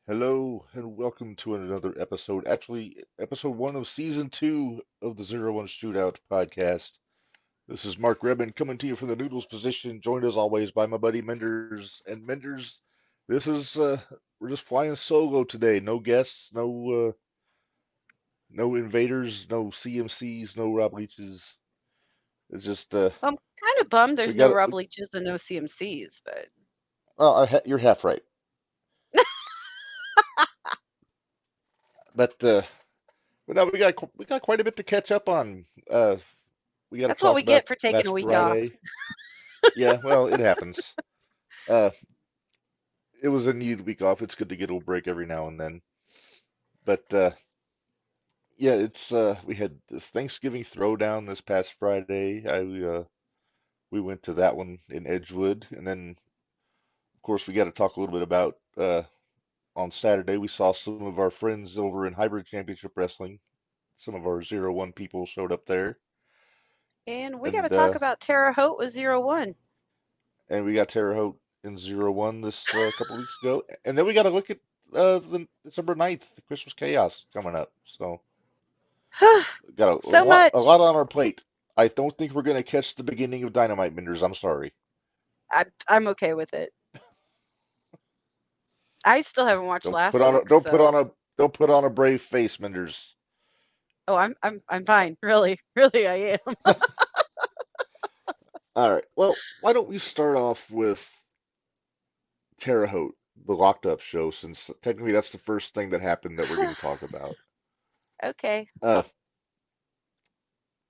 Hello and welcome to another episode. Actually, episode one of season two of the Zero One Shootout podcast. This is Mark Rebin coming to you from the Noodles position, joined as always by my buddy Minders. And Minders, this is we're just flying solo today. No guests, no invaders, no CMCs, no Rob Leaches. It's just Well, I'm kind of bummed we there's no got Rob Leaches and no CMCs, but you're half right, but no, we got quite a bit to catch up on. We got to that's what talk we about get for taking last a week off. Friday. Yeah, well, it happens. Uh, it was a needed week off. It's good to get a little break every now and then. But yeah, it's we had this Thanksgiving Throwdown this past Friday. We went to that one in Edgewood, and then of course we got to talk a little bit about on Saturday we saw some of our friends over in Hybrid Championship Wrestling. Some of our 0-1 people showed up there, And we got to and talk about Terre Haute with 0-1. and we got Terre Haute in 0-1 this couple weeks ago, and then we got to look at the December 9th, the Christmas Chaos coming up. So got a So lot, a much. lot on our plate. I don't think we're gonna catch the beginning of Dynamite Minders. I'm sorry. I'm okay with it. I still haven't watched Don't put last on a week's, so don't put on a brave face, Minders. oh, I'm fine. Really, really, I am. All right. Well, why don't we start off with Terre Haute, the locked up show, since technically that's the first thing that happened that we're going to talk about. Okay. Uh,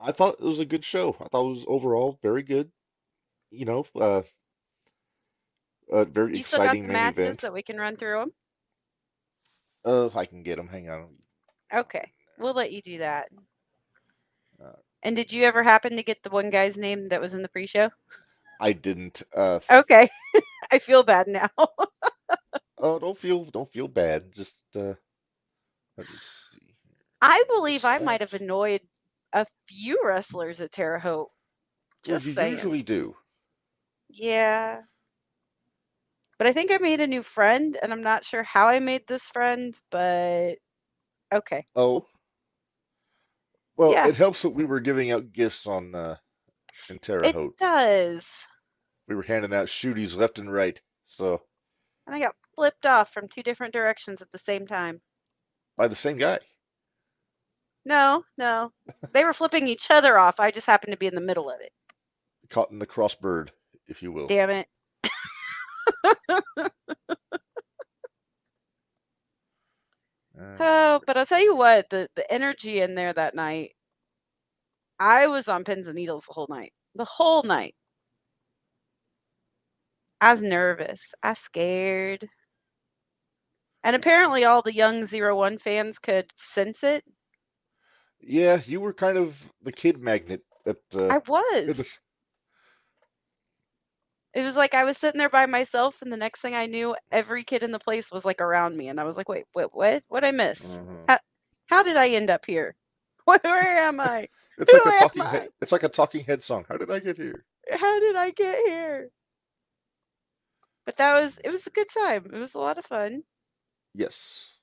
I thought it was a good show. I thought it was overall very good. You know, a very You still got exciting the main matches event. that we can run through them? I can get them. Hang on. Okay, we'll let you do that. Uh, And did you ever happen to get the one guy's name that was in the pre-show? I didn't. Okay, I feel bad now. Oh, don't feel bad. Just let me see. I This believe I might have match. annoyed a few wrestlers at Terre Haute. Well, Just you saying. usually do. Yeah. But I think I made a new friend, and I'm not sure how I made this friend, but okay. Oh, well, Yeah, it helps that we were giving out gifts on in Terre it Haute. does. We were handing out shooties left and right. So And I got flipped off from two different directions at the same time. by the same guy, No, no. They were flipping each other off. I just happened to be in the middle of it. caught in the crossbird, if you will. Damn it. Uh, Oh, but I'll tell you what, the energy in there that night, I was on pins and needles the whole night. The whole night. I was nervous. I scared. And apparently all the young 0-1 fans could sense it. yeah, you were kind of the kid magnet that I in the was. It was like I was sitting there by myself, and the next thing I knew, every kid in the place was like around me, and I was like, "Wait, what? What I miss? uh How did I end up here? Where am I? It's Who like a am talking head. I? It's like a talking head song. How did I get here? How did I get here?" But it was a good time. It was a lot of fun. Yes.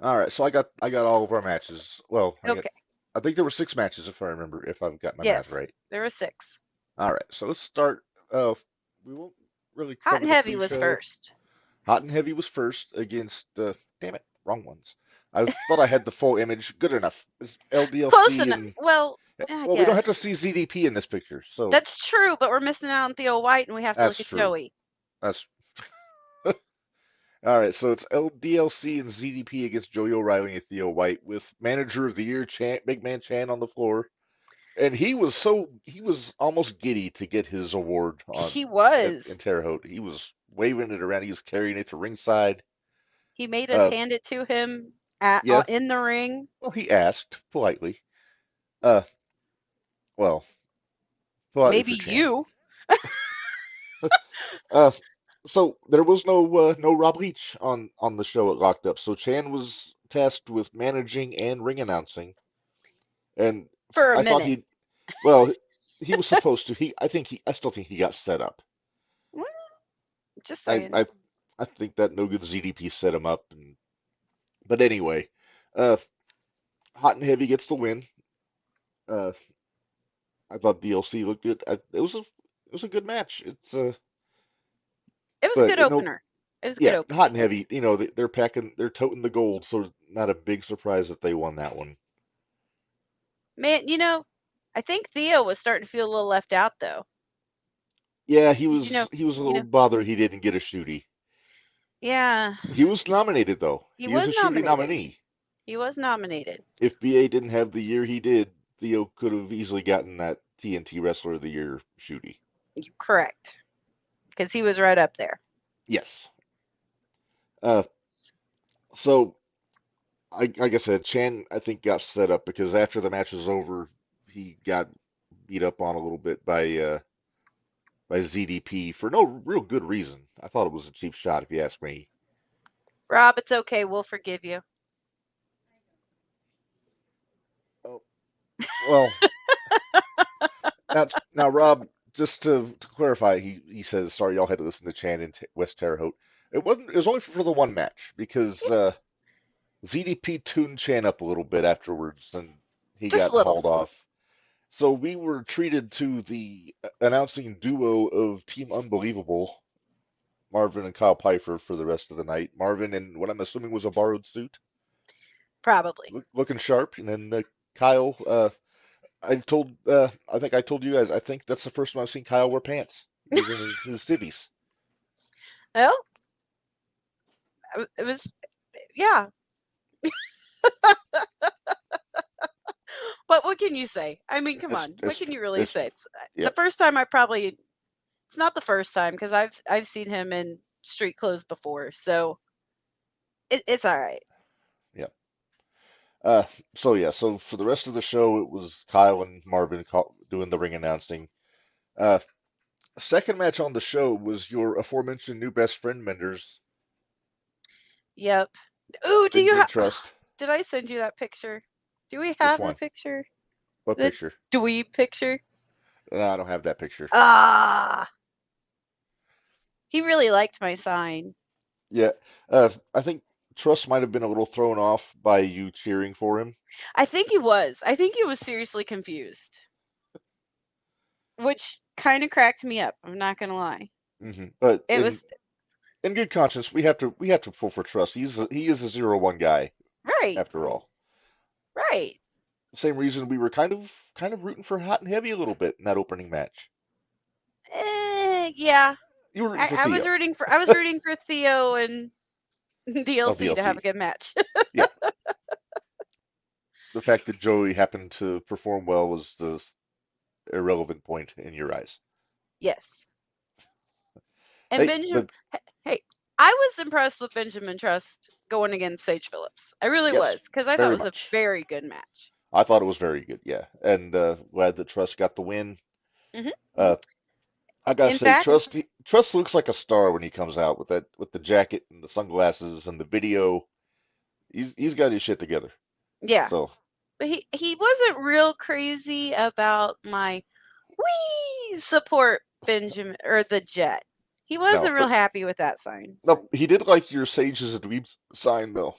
All right. So I got all of our matches. Well, Okay. I think there were six matches if I remember if I've got my math Yes, right. there were 6. All right. So let's start. We won't really Hot cover and the Heavy was pre-show. first. Hot and Heavy was first against. Damn it, wrong ones. I thought I had the full image. Good enough. It's Close LDLC enough. and Well, I well, we don't have to guess. see ZDP in this picture, so That's true, but we're missing out on Theo White, and we have to that's look at true. Joey. That's all right. So it's LDLC and ZDP against Joey O'Reilly and Theo White with Manager of the Year Big Man Chan on the floor, and he was almost giddy to get his award on He in was. Terre Haute. He was waving it around. He was carrying it to ringside. He made us Uh, hand it to him at yeah. in the ring. Well, he asked politely. Uh, well, politely Maybe for Chan. you. Uh, so there was no Rob Leach on the show at Locked Up. So Chan was tasked with managing and ring announcing, and For a I thought minute. he was supposed to. I still think he got set up. Well, just I saying. I I think that no good ZDP set him up. But anyway, uh, Hot and Heavy gets the win. Uh, I thought DLC looked good. It was a good match. It was a But good opener. It was a good yeah, opener. Hot and Heavy. They're toting the gold, so not a big surprise that they won that one. Man, I think Theo was starting to feel a little left out though. Yeah, 'Cause he was a you little know, bothered he didn't get a shooty. yeah, He was nominated though. he He was was a shooty nominated. nominee. He was nominated. If BA didn't have the year he did, Theo could have easily gotten that TNT Wrestler of the Year shooty. Correct. Because he was right up there. Yes. Uh, so like I said, Chan I think got set up because after the match was over, he got beat up on a little bit by ZDP for no real good reason. I thought it was a cheap shot, if you ask me. Rob, it's okay. We'll forgive you. Oh, well, now, Rob, just to clarify, he says sorry y'all had to listen to Chan in West Terre Haute. It was only for the one match because ZDP tuned Chan up a little bit afterwards, and he Just a got little. hauled off. So we were treated to the announcing duo of Team Unbelievable, Marvin and Kyle Pfeiffer, for the rest of the night. Marvin in what I'm assuming was a borrowed suit, Probably. looking sharp, and then Kyle. I think I told you guys. I think that's the first time I've seen Kyle wear pants. He was in his civvies. Well, it was, yeah. But what can you say? I mean, come It's on. What it's can you really it's say? It's yeah. the first time it's not the first time because I've seen him in street clothes before. So it's all right. Yeah. Uh, so for the rest of the show, it was Kyle and Marvin doing the ring announcing. Uh, Second match on the show was your aforementioned new best friend Minderz, Yep. Ooh, do you Benjamin have, Trust. did I send you that picture? Do we Which have the one? picture? What The picture? dweeb picture? No, I don't have that picture. Ah, he really liked my sign. Yeah, I think Trust might have been a little thrown off by you cheering for him. I think he was. I think he was seriously confused, which kind of cracked me up. I'm not gonna lie. But It was in good conscience, we have to pull for Trust. He is a 0-1 guy right, after all. right. Same reason we were kind of rooting for Hot and Heavy a little bit in that opening match. Yeah. You were rooting I, for I was Theo. rooting for I was rooting for Theo and Oh, DLC to have DLC. a good match. Yeah, the fact that Joey happened to perform well was the irrelevant point in your eyes. Yes. And Hey, Benjamin, but hey, I was impressed with Benjamin Trust going against Sage Phillips. I really yes, was because I thought very it was a much. very good match. I thought it was very good. Yeah, and glad that Trust got the win. Hmm. Uh, I gotta In say, fact, Trust looks like a star when he comes out with the jacket and the sunglasses and the video. He's got his shit together. yeah, So but he wasn't real crazy about my "we support Benjamin" or the Jet. He no, wasn't real but happy with that sign. no, he did like your Sage is a dweeb sign though.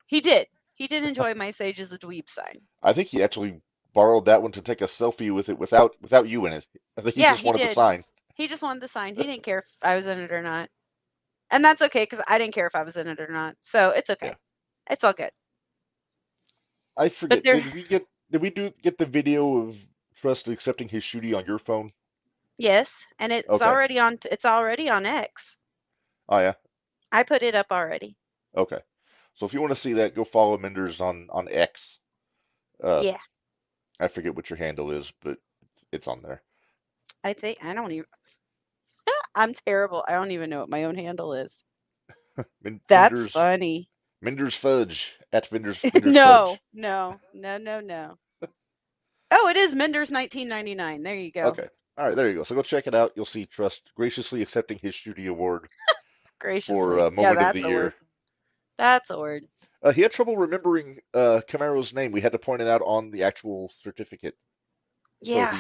He did. He did enjoy my "Sage is a dweeb" sign. I think he actually borrowed that one to take a selfie with it without you in it. I think he Yeah, just he wanted the did. sign. He just wanted the sign. He didn't care if I was in it or not. And that's okay because I didn't care if I was in it or not. So it's Yeah. okay. It's all good. I But forget. there, Did we do get the video of Trust accepting his shooty on your phone? yes, and it's Okay. already on. It's already on X. Oh yeah. I put it up already. Okay. So if you want to see that, go follow Minderz on X. Uh, Yeah, I forget what your handle is, but it's on there. I think I don't even. I'm terrible. I don't even know what my own handle is. That's Minderz funny. Minderz Fudge at Minderz No, Fudge. no, no, no, no. Oh, it is Minder's 1999. There you go. Okay. All right, there you go. So go check it out. You'll see Trust graciously accepting his shooty award for Graciously. Yeah, Moment of the that's a Year. word. That's a word. He had trouble remembering Camaro's name. We had to point it out on the actual certificate, so Yeah,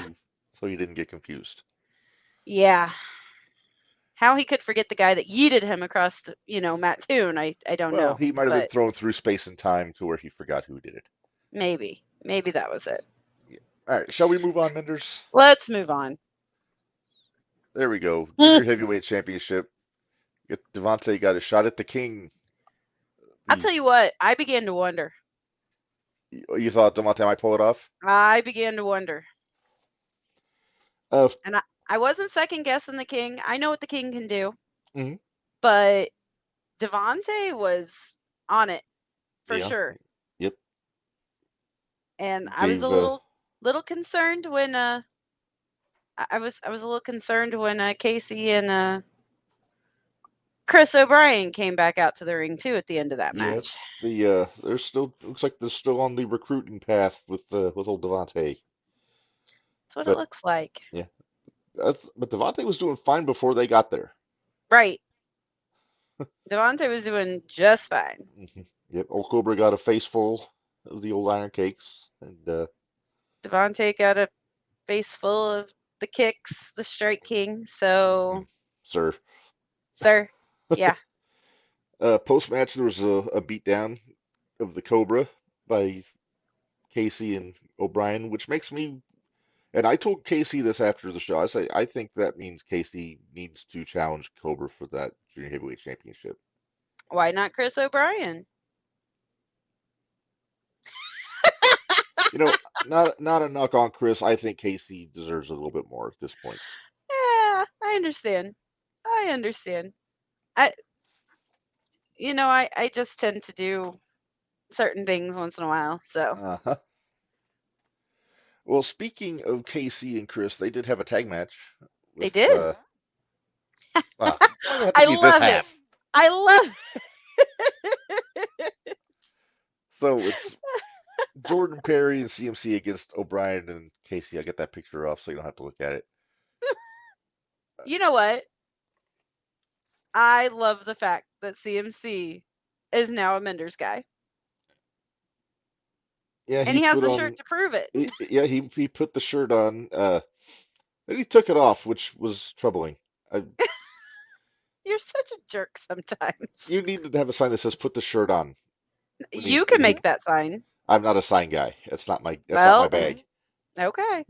he didn't get confused. yeah. How he could forget the guy that yeeted him across, Matt Toon, I don't Well, know, he might have been but thrown through space and time to where he forgot who did it. maybe that was it. Yeah. All right, shall we move on, Menders? Let's move on. There we go. Junior Heavyweight Championship. Devontae got a shot at the king. I'll The tell you what, I began to wonder. You thought Devontae might pull it off? I began to wonder. Uh, And I wasn't second guessing the king. I know what the king can do, mhm. but Devontae was on it for Yeah. sure. Yep. And I was a Gave little concerned when I was a little concerned when Casey and Chris O'Brien came back out to the ring too at the end of that yeah. match. They're still looks like they're still on the recruiting path with old Devontae. That's what it But looks like. yeah, but Devontae was doing fine before they got there. Right. Devontae was doing just fine. Yep. Old Cobra got a face full of the old iron cakes, and Devontae got a face full of the kicks, the Strike King. So, sir. sir, yeah. Post match, there was a beatdown of the Cobra by Casey and O'Brien, which makes me. And I told Casey this after the show. I think that means Casey needs to challenge Cobra for that junior heavyweight championship. Why not Chris O'Brien? You know, not a knock on Chris. I think Casey deserves a little bit more at this point. Yeah, I understand. I understand. I I just tend to do certain things once in a while. So, Uh-huh. Well, speaking of Casey and Chris, they did have a tag match they with did. why did it have to I be this love it. half? I love So it's Jordan Perry and CMC against O'Brien and Casey. I get that picture off so you don't have to look at it. You know what? I love the fact that CMC is now a Minderz guy. Yeah, And he he has put the on. shirt to prove it. He put the shirt on. Then he took it off, which was troubling. I, You're such a jerk sometimes. you need to have a sign that says "Put the shirt on." You When can he. make that sign. I'm not a sign guy. That's not my Well, bag. okay.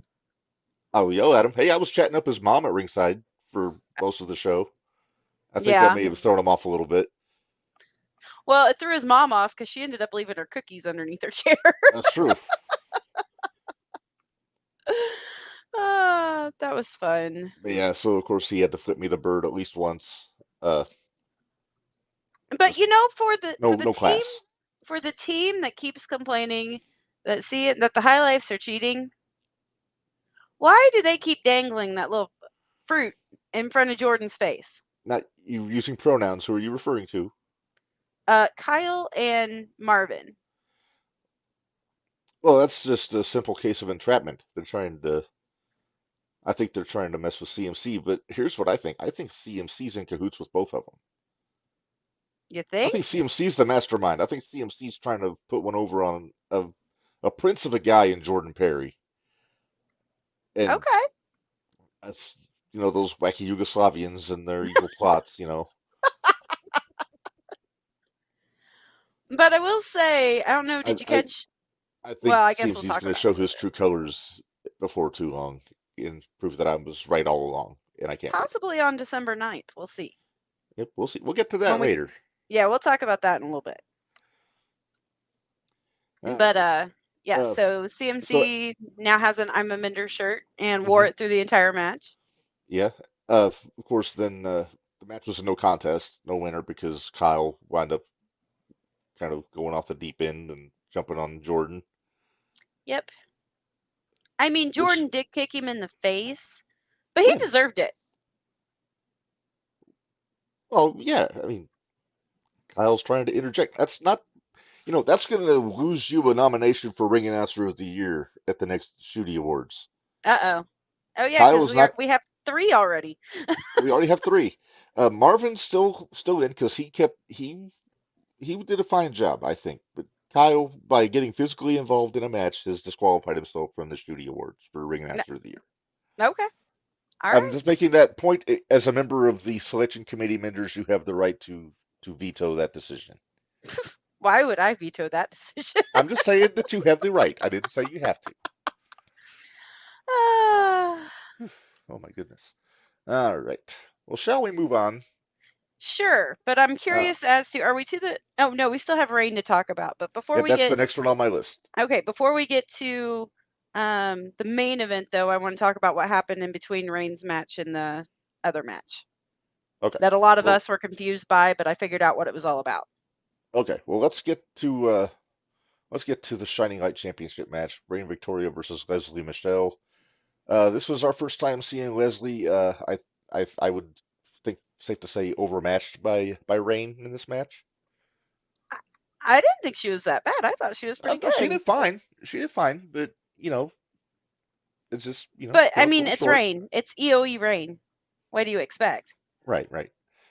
I will yell at him. Hey, I was chatting up his mom at ringside for most of the show. I think that Yeah. may have thrown him off a little bit. Well, it threw his mom off because she ended up leaving her cookies underneath her chair. That's true. That was fun. But yeah, so of course he had to flip me the bird at least once. Uh, But just for the no no class. team that keeps complaining that the High Lifes are cheating, why do they keep dangling that little fruit in front of Jordan's face? Not you using pronouns. Who are you referring to? Kyle and Marvin. Well, that's just a simple case of entrapment. I think they're trying to mess with CMC, but here's what I think. I think CMC's in cahoots with both of them. You I think think? CMC's the mastermind. I think CMC's trying to put one over on a prince of a guy in Jordan Perry. And Okay. that's, those wacky Yugoslavians and their evil plots. But I will say, I don't know, I, did you I, catch? I think Well, I guess we'll CMC's talk going to about it show a little his bit. true colors before too long and prove that I was right all along, and I can't wait. Possibly on December 9th. We'll see. Yep, we'll see. We'll get to that When we later. Yeah, we'll talk about that in a little bit. Uh, But yeah, uh, so so CMC now has an I'm a Minder shirt and wore mhm, it through the entire match. yeah. Of course, then the match was a no contest, no winner because Kyle wound up kind of going off the deep end and jumping on Jordan, Yep. I mean, which, Jordan did kick him in the face, but he yeah, deserved it. well, yeah. I mean, Kyle's trying to interject. That's going to lose you a nomination for Ring Announcer of the Year at the next Shooty Awards. Uh-oh. Oh yeah, Kyle because is not. we have 3 already. We already have three. Marvin's still in because he did a fine job, I think. But Kyle, by getting physically involved in a match, has disqualified himself from the Shooty Awards for Ring No, Announcer of the Year. okay. All I'm right. just making that point. As a member of the selection committee, Minders, you have the right to veto that decision. Why would I veto that decision? I'm just saying that you have the right. I didn't say you have to. Ah, Oh my goodness. All right. Well, shall we move on? sure, but I'm Uh, curious as to are we to the Oh no, we still have rain to talk about. But before yep, we that's the get next one on my list. okay, before we get to the main event though, I want to talk about what happened in between Rain's match and the other match Okay. that a lot of Well, us were confused by, but I figured out what it was all about. okay. Well, let's get to the Shining Light Championship match. Reign Victoria versus Leslie Michelle. This was our first time seeing Leslie. I would think safe to say overmatched by Reign in this match. I didn't think she was that bad. I thought she was pretty No, she good. did fine. She did fine, but it's just But I fell up a mean, little it's short. Rain. It's EOE Rain. What do you expect? Right, right.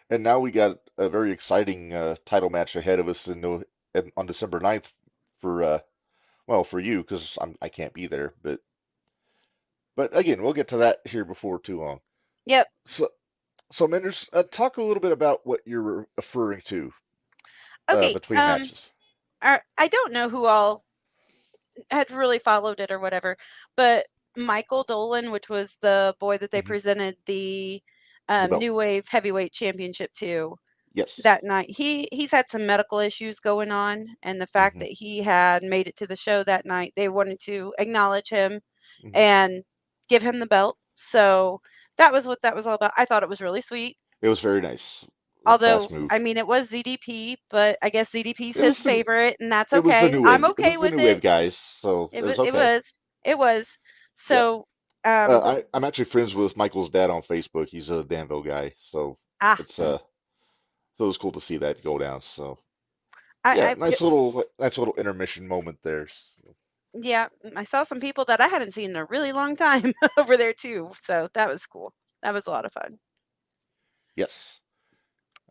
And now we got a very exciting title match ahead of us on December 9th for well for you because I can't be there, but again we'll get to that here before too long. Yep. So Menders, talk a little bit about what you're referring to Okay. between matches. I don't know who all had really followed it or whatever, but Michael Dolan, which was the boy that they Hmm. presented the The belt. New Wave Heavyweight Championship to Yes. that night, he's had some medical issues going on, and the fact Hmm. that he had made it to the show that night, they wanted to acknowledge him Hmm. and give him the belt. So that was what that was all about. I thought it was really sweet. It was very nice. A class Although, I move. mean, it was ZDP, but I guess ZDP's It was his the favorite, and that's it was the okay. new I'm wave. It okay was the with new wave it. guys, so It it was was it okay. was it was. Yeah. So, um I'm actually friends with Michael's dad on Facebook. He's a Danville guy, so ah, it's so it was cool to see that go down. So yeah, I nice little intermission moment there. yeah, I saw some people that I hadn't seen in a really long time over there too. So that was cool. That was a lot of fun. Yes.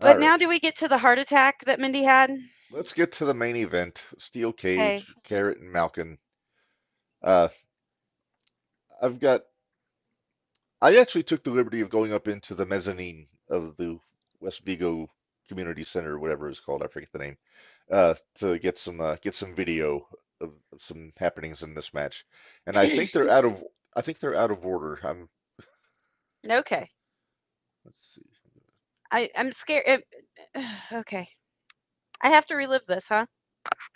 All But right. now do we get to the heart attack that Mindy had? Let's get to the main event. Steel Okay. Cage, Carrot and Malkin. Uh, I've got. I actually took the liberty of going up into the mezzanine of the West Vigo Community Center, whatever it's called. I forget the name. To get some video of some happenings in this match, and I think they're out of. I think they're out of order. Okay. Let's see. I'm scared. Okay. I have to relive this, huh?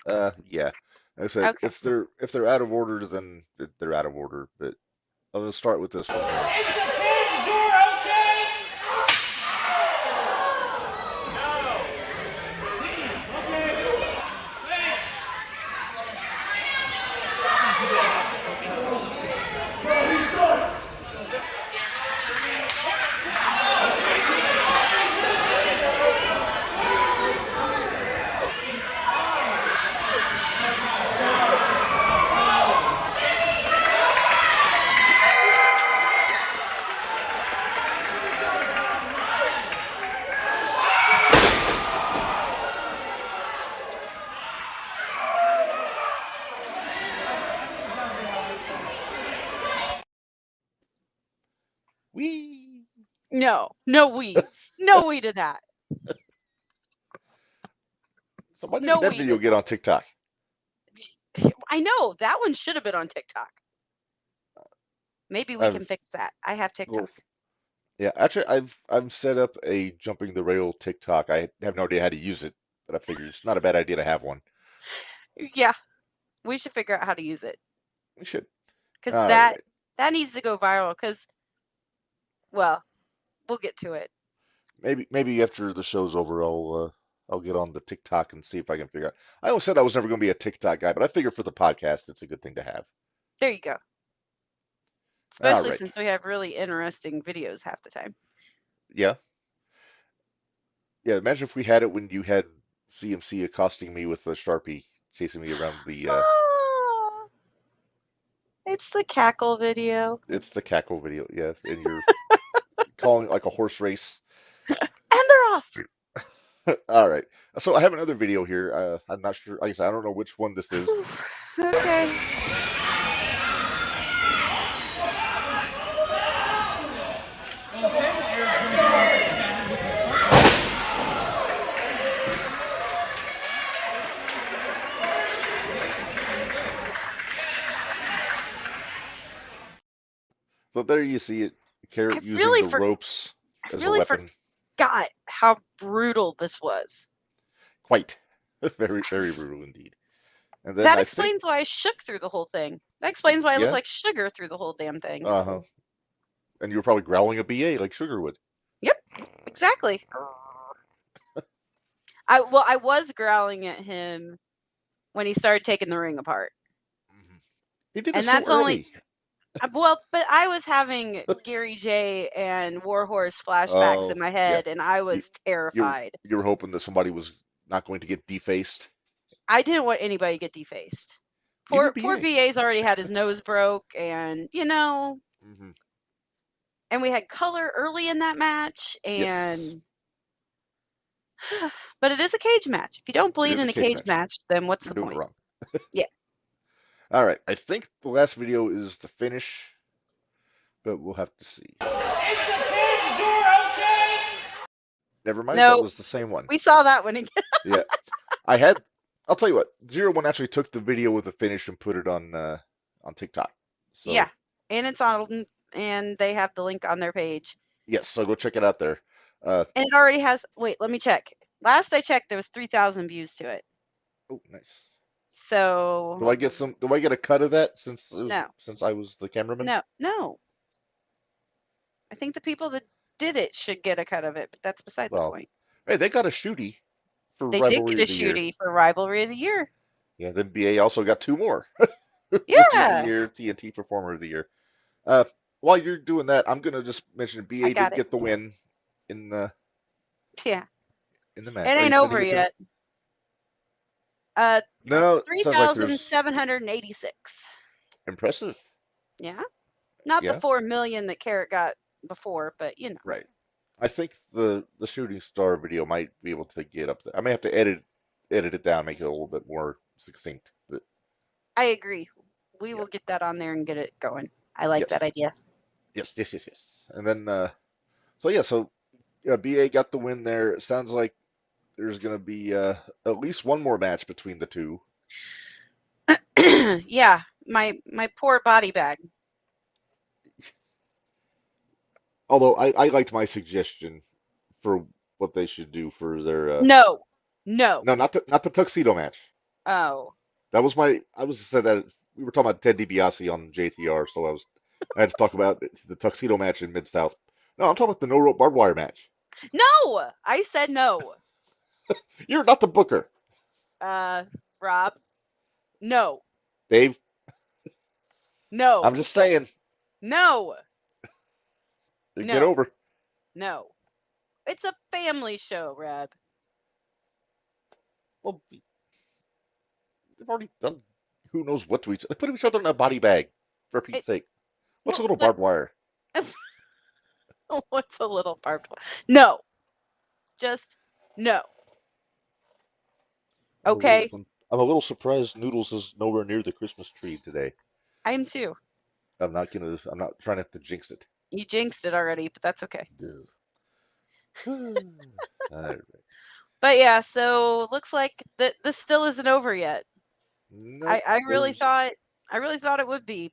Yeah. Like I said Okay. if they're out of order, then they're out of order. But I'm gonna start with this one here. Wee. No. No we to that. So why didn't No that we video to get on TikTok? that. I know that one should have been on TikTok. Maybe we can I've fix that. I have well, TikTok. yeah, actually I've set up a jumping the rail TikTok. I have no idea how to use it, but I figured it's not a bad idea to have one. Yeah, we should figure out how to use it We should. because All right. that needs to go viral. Because well, we'll get to it. Maybe after the show's over, I'll get on the TikTok and see if I can figure out. I always said I was never going to be a TikTok guy, but I figure for the podcast, it's a good thing to have. There you go. All Especially right. since we have really interesting videos half the time. Yeah. Yeah. Imagine if we had it when you had CMC accosting me with a Sharpie, chasing me around the. Oh, it's the cackle video. It's the cackle video. Yeah, and you're calling it like a horse race. And they're off. All right. So I have another video here. I'm not sure. Like I said, I don't know which one this is. Okay. So there you see it. Carrot I using really the ropes I as a really weapon. forgot how brutal this was. Quite. Very, very brutal indeed. And then That I think, explains why I shook through the whole thing. That explains why I look yeah, like sugar through the whole damn thing. uh-huh. And you were probably growling a BA like Sugar would. Yep, exactly. I was growling at him when he started taking the ring apart. Mhm. He did it And so that's only early. well, but I was having Gary J and Warhorse flashbacks in Oh, my yeah. head and I You, was you terrified. you were hoping that somebody was not going to get defaced. I didn't want anybody to get defaced. Even Poor BA. BA's already had his nose broke and Hmm. and we had color early in that match Yes, and but it is a cage match. If you don't it bleed is a in a cage cage match. match, then what's You're the doing it point? wrong. Yeah. All right, I think the last video is the finish, but we'll have to see. Never mind, that No, was the same one. we saw that one again. Yeah, I had. I'll tell you what. 01 actually took the video with the finish and put it on TikTok. Yeah. So And it's on and they have the link on their page. yes, so go check it out there. And it already has wait, let me check. Last I checked there was 3,000 views to it. Oh, nice. So Do I get a cut of that no. since I was the cameraman? No. I think the people that did it should get a cut of it, but that's beside the Well, point. hey, they got a shooty for They did rivalry get a of the year. shooty for rivalry of the year. Yeah, then BA also got two more. Rookie of the Yeah, year, TNT Performer of the year. Uh, while you're doing that, I'm gonna just mention I BA got did it. get the win in Yeah. the match. It Are you ain't sending over it to me? yet. Uh No, sounds like there's 3,786. impressive. Yeah. Not the Yeah, 4 million that Carrot got before, but right. I think the shooting star video might be able to get up there. I may have to edit it down, make it a little bit more succinct. But I agree. We yeah, will get that on there and get it going. I like that yes, idea. yes. And then so yeah, so BA got the win there. It sounds like there's gonna be at least one more match between the two. Yeah, my poor body bag. Although I liked my suggestion for what they should do for their No. No. no, not the tuxedo match. Oh. That was my I was said that we were talking about Ted DiBiase on JTR, so I had to talk about the tuxedo match in Mid South. No, I'm talking about the no rope barbed wire match. No. I said no. You're not the booker, Uh Rob. No. Dave. I'm No. just saying, No. get No. over. No. It's a family show, Reb. Well, they've already done who knows what to each. They put each other in a body bag for Pete's It sake. What's a well, little but barbed wire? what's a little barbed wire? No. Just no. Okay? I'm a little surprised Noodles is nowhere near the Christmas tree today. I am too. I'm not trying not to jinx it. You jinxed it already, but that's okay. All right. But yeah, so looks like that this still isn't over yet. Nope. I really thought it would be,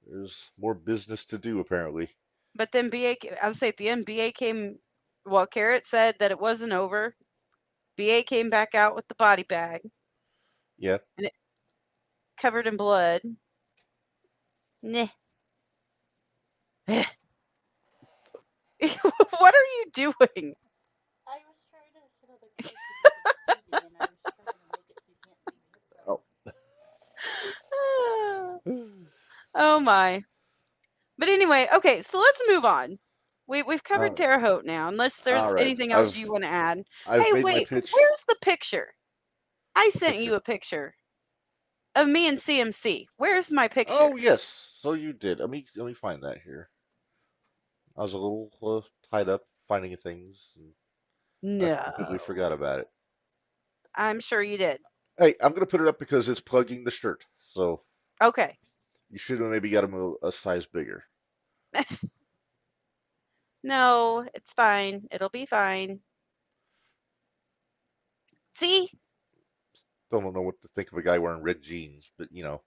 There's more business to do apparently. but then I would say at the end BA came. Well, Carrot said that it wasn't over. BA came back out with the body bag Yeah. and it covered in blood. Nah. What are you doing? I was trying to set up a case so you could see me, and I was trying to make it so you can't see me. That's Oh. Oh my. But anyway, okay, so let's move on. We've All covered right. Terre Haute now, unless All there's right. anything else you want to add. I've Hey, made my wait, pitch. where's the picture? I The sent you picture. a picture of me and CMC. Where's my picture? Oh yes. So you did. Let me find that here. I was a little tied up finding things, and I completely No. forgot about it. I'm sure you did. Hey, I'm gonna put it up because it's plugging the shirt, so Okay. you should have maybe got them a size bigger. No, it's fine. It'll be fine. See? Still don't know what to think of a guy wearing red jeans, but you know.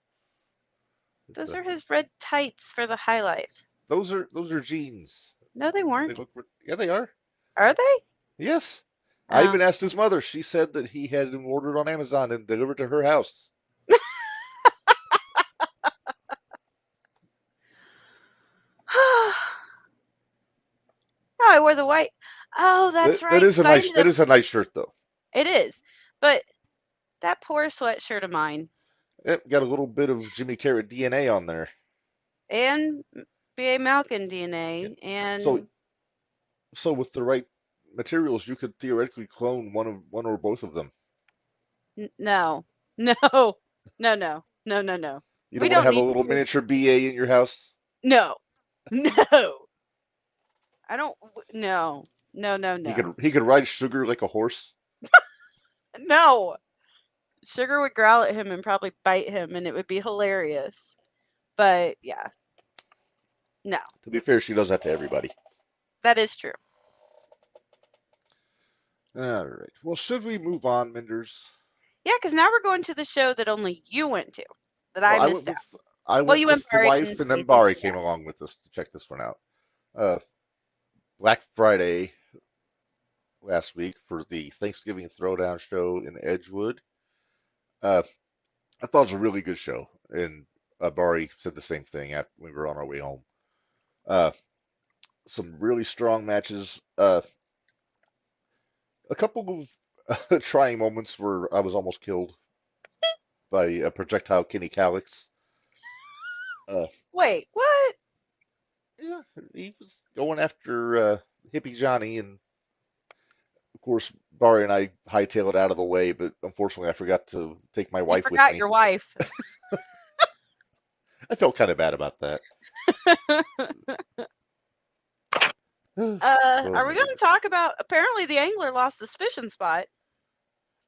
Those are his red tights for the high life. Those are jeans. No, they They weren't. look. Yeah, they are. Are they? Yes. I even asked his mother. She said that he had them ordered on Amazon and delivered to her house. Oh, I wore the white. Oh, that's right. That is a 'cause I nice. ended That up. is a nice shirt, though. It is, but that poor sweatshirt of mine It got a little bit of Jimmy Carrot DNA on there. and B.A. Malkin Yeah. DNA and So with the right materials, you could theoretically clone one or both of them. no, no, no, no, no, no, no. You We don't want to don't have a need little to. miniature BA in your house? No, no. I don't. No, no, no, He no, could ride Sugar like a horse. no. Sugar would growl at him and probably bite him, and it would be hilarious. But yeah, no, To be fair, she does that to everybody. that is true. All right. Well, should we move on, Minders? Yeah, because now we're going to the show that only you went to, that Well, I missed out. I Well, went you and with the Bari wife, and and then Stacey. Bari Yeah. came along with us to check this one out. Black Friday last week for the Thanksgiving Throwdown show in Edgewood. I thought it was a really good show, and Bari said the same thing after we were on our way home. Some really strong matches. A couple of trying moments where I was almost killed by a projectile Kenny Calix. Wait, what? Yeah, he was going after Hippie Johnny, and of course, Bari and I hightailed it out of the way, but unfortunately, I forgot to take my You wife with forgot me. your wife. I felt kind of bad about that. Are we going to talk about? Apparently, the angler lost his fishing spot.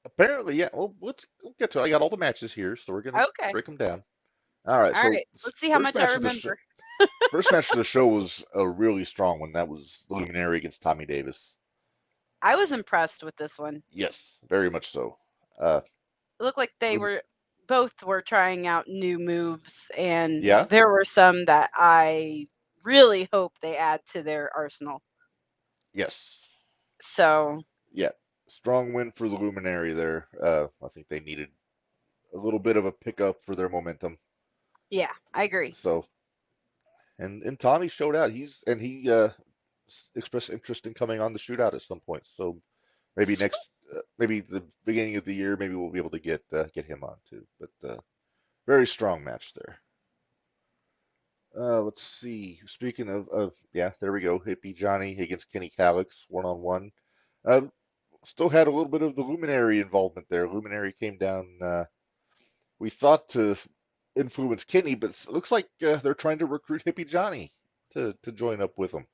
Apparently, yeah. Well, we'll get to it. I got all the matches here, so we're gonna Okay. break them down. All right. All So right. Let's see how much I remember. First match of the show was a really strong one. That was Luminary against Tommy Davis. I was impressed with this one. Yes, very much so. It looked like they both were trying out new moves, and Yeah. there were some that I really hope they add to their arsenal. Yes. So. Yeah, strong win for the Luminary there. I think they needed a little bit of a pickup for their momentum. Yeah, I agree. So, and Tommy showed out. He expressed interest in coming on the shootout at some point. So maybe maybe the beginning of the year, maybe we'll be able to get him on too. But very strong match there. Let's see. Speaking of yeah, there we go. Hippie Johnny against Kenny Calix, 1-on-1. Still had a little bit of the Luminary involvement there. Luminary came down. We thought to influence Kenny, but it looks like they're trying to recruit Hippie Johnny to join up with them.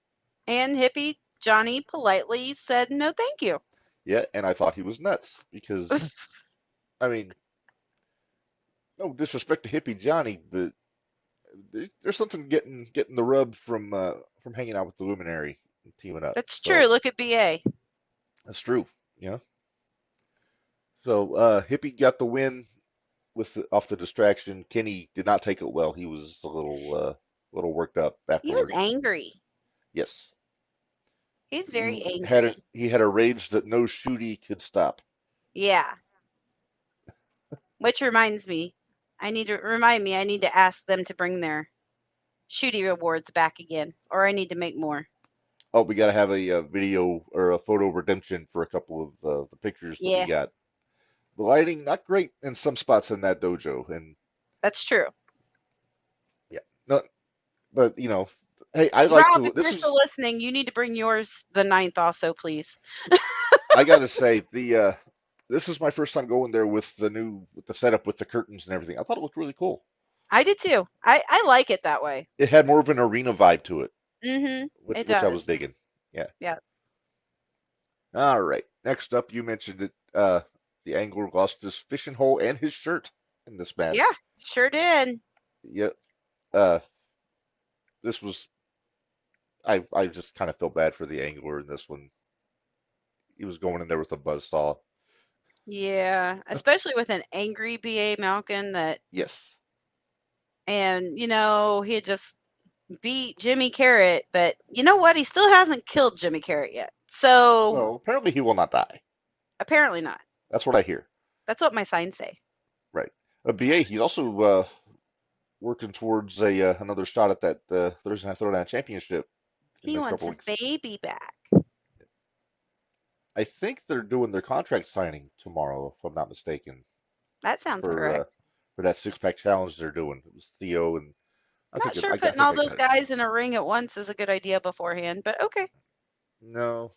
And Hippie Johnny politely said, "No, thank you." Yeah, and I thought he was nuts because, I mean, no disrespect to Hippie Johnny, but there's something getting the rub from hanging out with the Luminary and teaming up. That's true. Look at BA. That's true. Yeah. So Hippie got the win off the distraction. Kenny did not take it well. He was a little worked up afterwards. He was angry. Yes. He's very angry. He had a rage that no shooty could stop. Yeah. Which reminds me, I need to ask them to bring their shooty rewards back again, or I need to make more. Oh, we got to have a video or a photo redemption for a couple of the pictures that we got. The lighting, not great in some spots in that dojo, and that's true. Yeah, no, but you know, hey, I like Rob, if you're still listening, you need to bring yours the 9th also, please. I gotta say this is my first time going there with the setup with the curtains and everything. I thought it looked really cool. I did too. I like it that way. It had more of an arena vibe to it. Mm-hmm. Which I was digging. Yeah. Yeah. All right. Next up, you mentioned it. The angler lost his fishing hole and his shirt in this match. Yeah, sure did. Yep. This was. I just kind of felt bad for the angler in this one. He was going in there with a buzzsaw. Yeah, especially with an angry B.A. Malkin that. Yes. And, he had just beat Jimmy Carrot, but you know what? He still hasn't killed Jimmy Carrot yet. So Well, apparently he will not die. apparently not. That's what I hear. That's what my signs say. Right. BA, he's also working towards another shot at that Thursday Night Throwdown Championship in He a wants couple his weeks. baby back. I think they're doing their contract signing tomorrow, if I'm not mistaken, That sounds for correct. for that 6-pack challenge they're doing. It was Theo and I Not think sure I putting think all I those got it. guys in a ring at once is a good idea beforehand, but okay. No,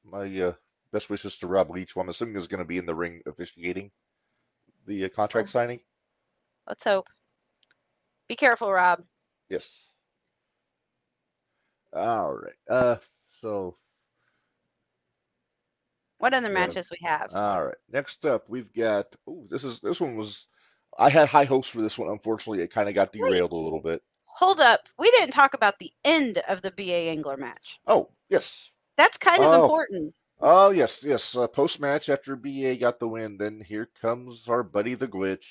my best wishes to Rob Leach, who I'm assuming is going to be in the ring officiating the contract Oh, signing. let's hope. Be careful, Rob. Yes. All right. So What other yeah. matches we have? All right. Next up, we've got. Oh, this one was. I had high hopes for this one. Unfortunately, it kind of got Wait, derailed a little bit. hold up. We didn't talk about the end of the BA Angler match. Oh, yes. That's kind of important. Oh, yes, yes. Post match after BA got the win, then here comes our buddy the Glitch,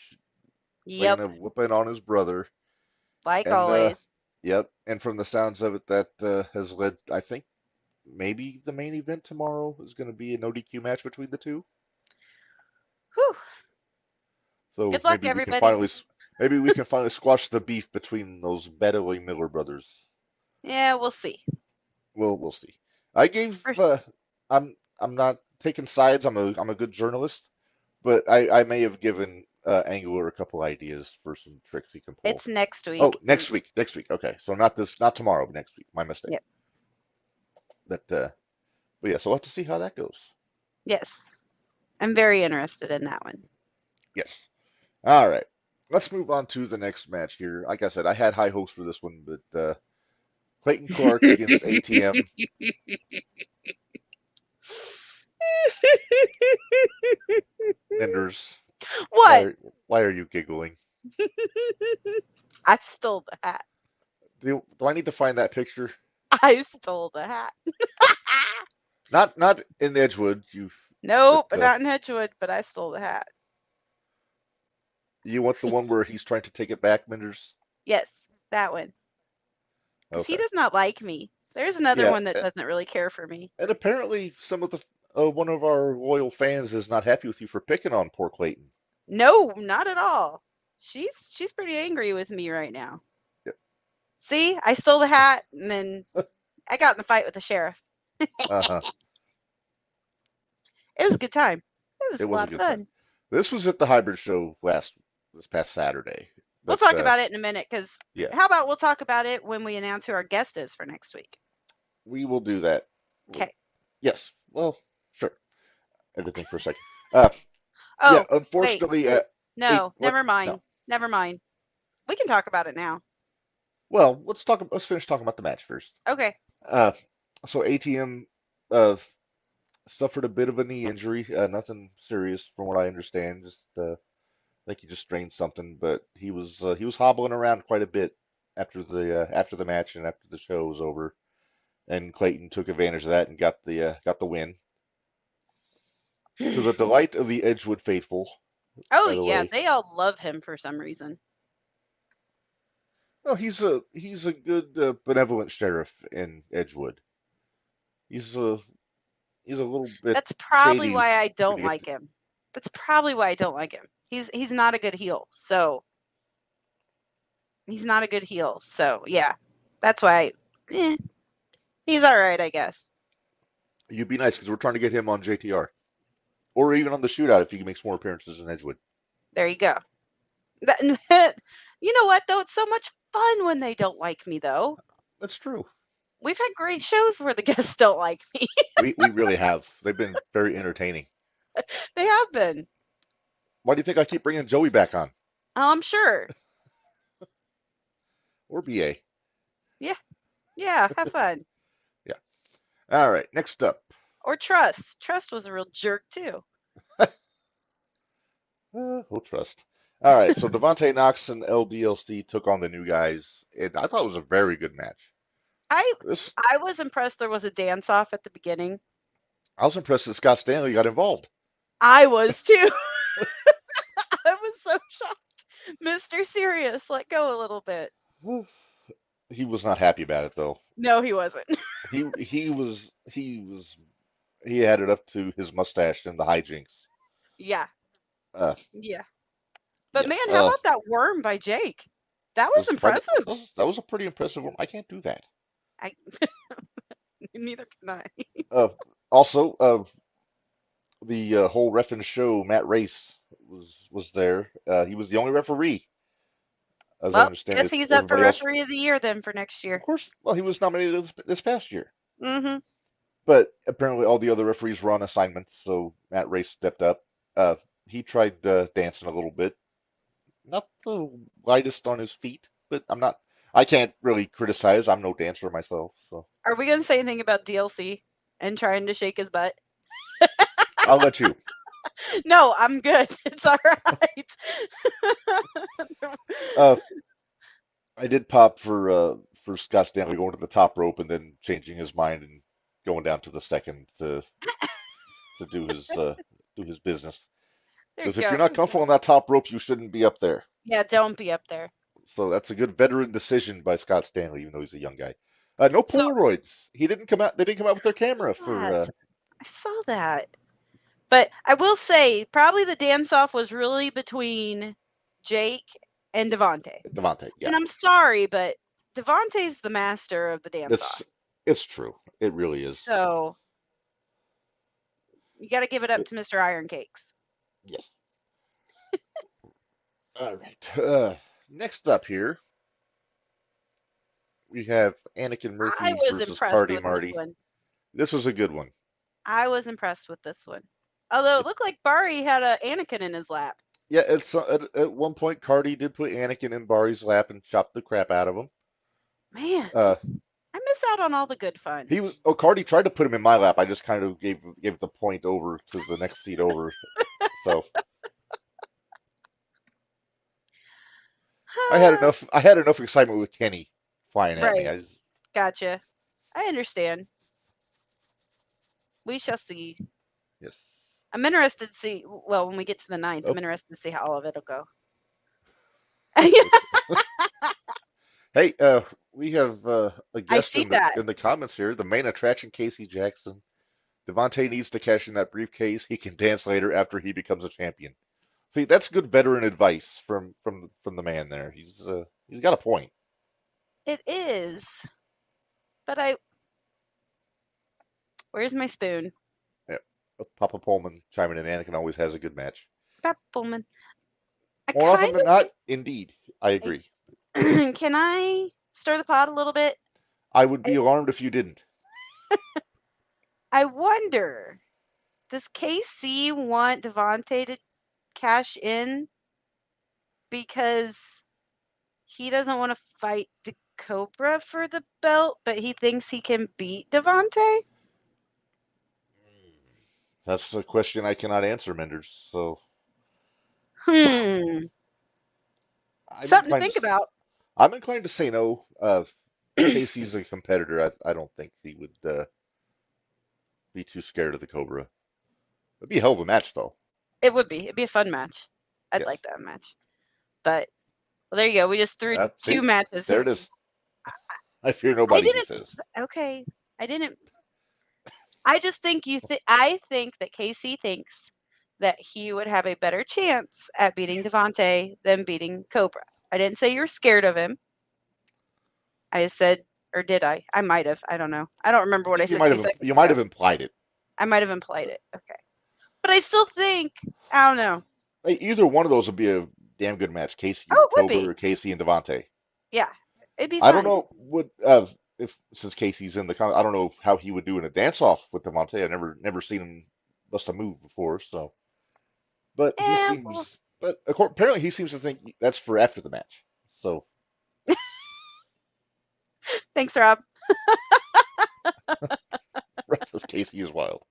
laying Yep, a whooping on his brother. like And always. yep. And from the sounds of it, that has led. I think maybe the main event tomorrow is going to be an ODQ match between the two. Whew. So Good luck, everybody. maybe we can finally squash the beef between those battling Miller brothers. Yeah, we'll see. We'll see. I gave I'm not taking sides. I'm a good journalist, but I may have given Angler a couple ideas for some tricks he can pull. It's next week. Oh, next week. Okay. So not tomorrow, but next week. My mistake. Yep. But yeah, so we'll have to see how that goes. Yes. I'm very interested in that one. Yes. All right. Let's move on to the next match here. Like I said, I had high hopes for this one, but Clayton Clark against ATM. Minderz. What? Why are you giggling? I stole the hat. Do I need to find that picture? I stole the hat. Not in Edgewood. Nope, not in Edgewood, but I stole the hat. You want the one where he's trying to take it back, Minderz? Yes, that one. Because he does not like me. There's another one that doesn't really care for me. And apparently, some of the one of our loyal fans is not happy with you for picking on poor Clayton. No, not at all. She's pretty angry with me right now. Yep. See, I stole the hat, and then I got in the fight with the sheriff. Uh-huh. It was a good time. It was a lot of fun. Time. This was at the hybrid show this past Saturday. We'll talk about it in a minute, because how about we'll talk about it when we announce who our guest is for next week? We will do that. Okay. Yes. Well, sure. Everything for a second. Yeah, unfortunately. No, never mind. No. Never mind. We can talk about it now. Well, let's finish talking about the match first. Okay. So ATM suffered a bit of a knee injury. Nothing serious from what I understand. Just I think he just strained something, but he was hobbling around quite a bit after the match and after the show was over. And Clayton took advantage of that and got the win. To the delight of the Edgewood faithful. Oh yeah, they all love him for some reason. Well, he's a good benevolent sheriff in Edgewood. He's a little bit. That's probably why I don't like him. That's probably why I don't like him. He's not a good heel. So he's not a good heel. So yeah, that's why. He's all right, I guess. You'd be nice because we're trying to get him on JTR, or even on the shootout if he makes more appearances in Edgewood. There you go. You know what though? It's so much fun when they don't like me, though. That's true. We've had great shows where the guests don't like me. we really have. They've been very entertaining. They have been. Why do you think I keep bringing Joey back on? Oh, I'm sure. Or BA. Yeah, have fun. Yeah. All right, next up. Or Trust. Trust was a real jerk, too. Trust. All right, so Devontae Knox and LDLC took on the new guys, and I thought it was a very good match. I was impressed there was a dance-off at the beginning. I was impressed that Scott Stanley got involved. I was, too. I was so shocked. Mr. Serious, let go a little bit. He was not happy about it though. No, he wasn't. He had it up to his mustache and the hijinks. Yeah, Uh, yeah. But man, yes. how about that worm by Jake? That was impressive. That was a pretty impressive one. I can't do that. I neither can I. Uh, Also, the whole ref and show, Matt Race was there. He was the only referee, as I Well, understand guess it. he's up for Everybody else, referee of the year then for next of year. course, well, he was nominated this past year. Mm-hmm. But apparently, all the other referees were on assignment, so Matt Race stepped up. He tried dancing a little bit, not the lightest on his feet, but I can't really criticize. I'm no dancer myself, so Are we gonna say anything about DLC and trying to shake his butt? I'll let you. No, I'm good. It's all right. Uh, I did pop for Scott Stanley going to the top rope and then changing his mind and going down to the second to do his business. There you Because if you're go. not comfortable on that top rope, you shouldn't be up there. Yeah, don't be up there. So that's a good veteran decision by Scott Stanley, even though he's a young guy. No So Polaroids. He didn't come out. They didn't come out with their camera for I saw that. But I will say, probably the dance-off was really between Jake and Devontae. Devontae. Yeah, And I'm sorry, but Devontae's the master of the dance-off. it's true. It really is. So you got to give it up to Mr. Iron Cakes. Yes. All right. Next up here, we have Anakin I Murphy was versus impressed Party with Marty. this one. This was a good one. I was impressed with this one. Although it looked like Barry had a Anakin in his lap. Yeah, at one point, Cardi did put Anakin in Barry's lap and chopped the crap out of him. Man, Uh, I miss out on all the good fun. Cardi tried to put him in my lap. I just kind of gave the point over to the next seat over. So I had enough excitement with Kenny flying at me. Right. Gotcha. I understand. We shall see. Yes. I'm interested to see. Well, when we get to the 9th, I'm interested to see how all of it'll go. Hey, we have a I guest see that. in the comments here. The main attraction, Casey Jackson. Devontae needs to cash in that briefcase. He can dance later after he becomes a champion. See, that's good veteran advice from the man there. He's got a point. It is. But where's my spoon? Yeah. Papa Pullman chiming in. Anakin always has a good match. Papa Pullman. More often than not, indeed. I agree. Can I stir the pot a little bit? I would be alarmed if you didn't. I wonder, does KC want Devontae to cash in because he doesn't want to fight Cobra for the belt, but he thinks he can beat Devontae? That's a question I cannot answer, Minderz. So Something to think about. I'm inclined to say no. Casey's a competitor. I don't think he would be too scared of the Cobra. It'd be a hell of a match, though. It would be. It'd be a fun match. I'd Yes. like that match. But well, there you go. We just threw two matches. There it is. I fear nobody, he says. Okay. I didn't. I just think I think that KC thinks that he would have a better chance at beating Devontae than beating Cobra. I didn't say you're scared of him. I said, or did I? I might have. I don't know. I don't remember what I said 2 seconds ago. You might have implied it. I might have implied it. Okay. But I still think, I don't know. Either one of those would be a damn good match. Casey and Cobra or Casey and Devontae. Yeah. It'd be fun. I don't know since Casey's in the I don't know how he would do in a dance off with Devontae. I never seen him bust a move before, so. But he seems but apparently he seems to think that's for after the match. So thanks, Rob. says Casey is wild.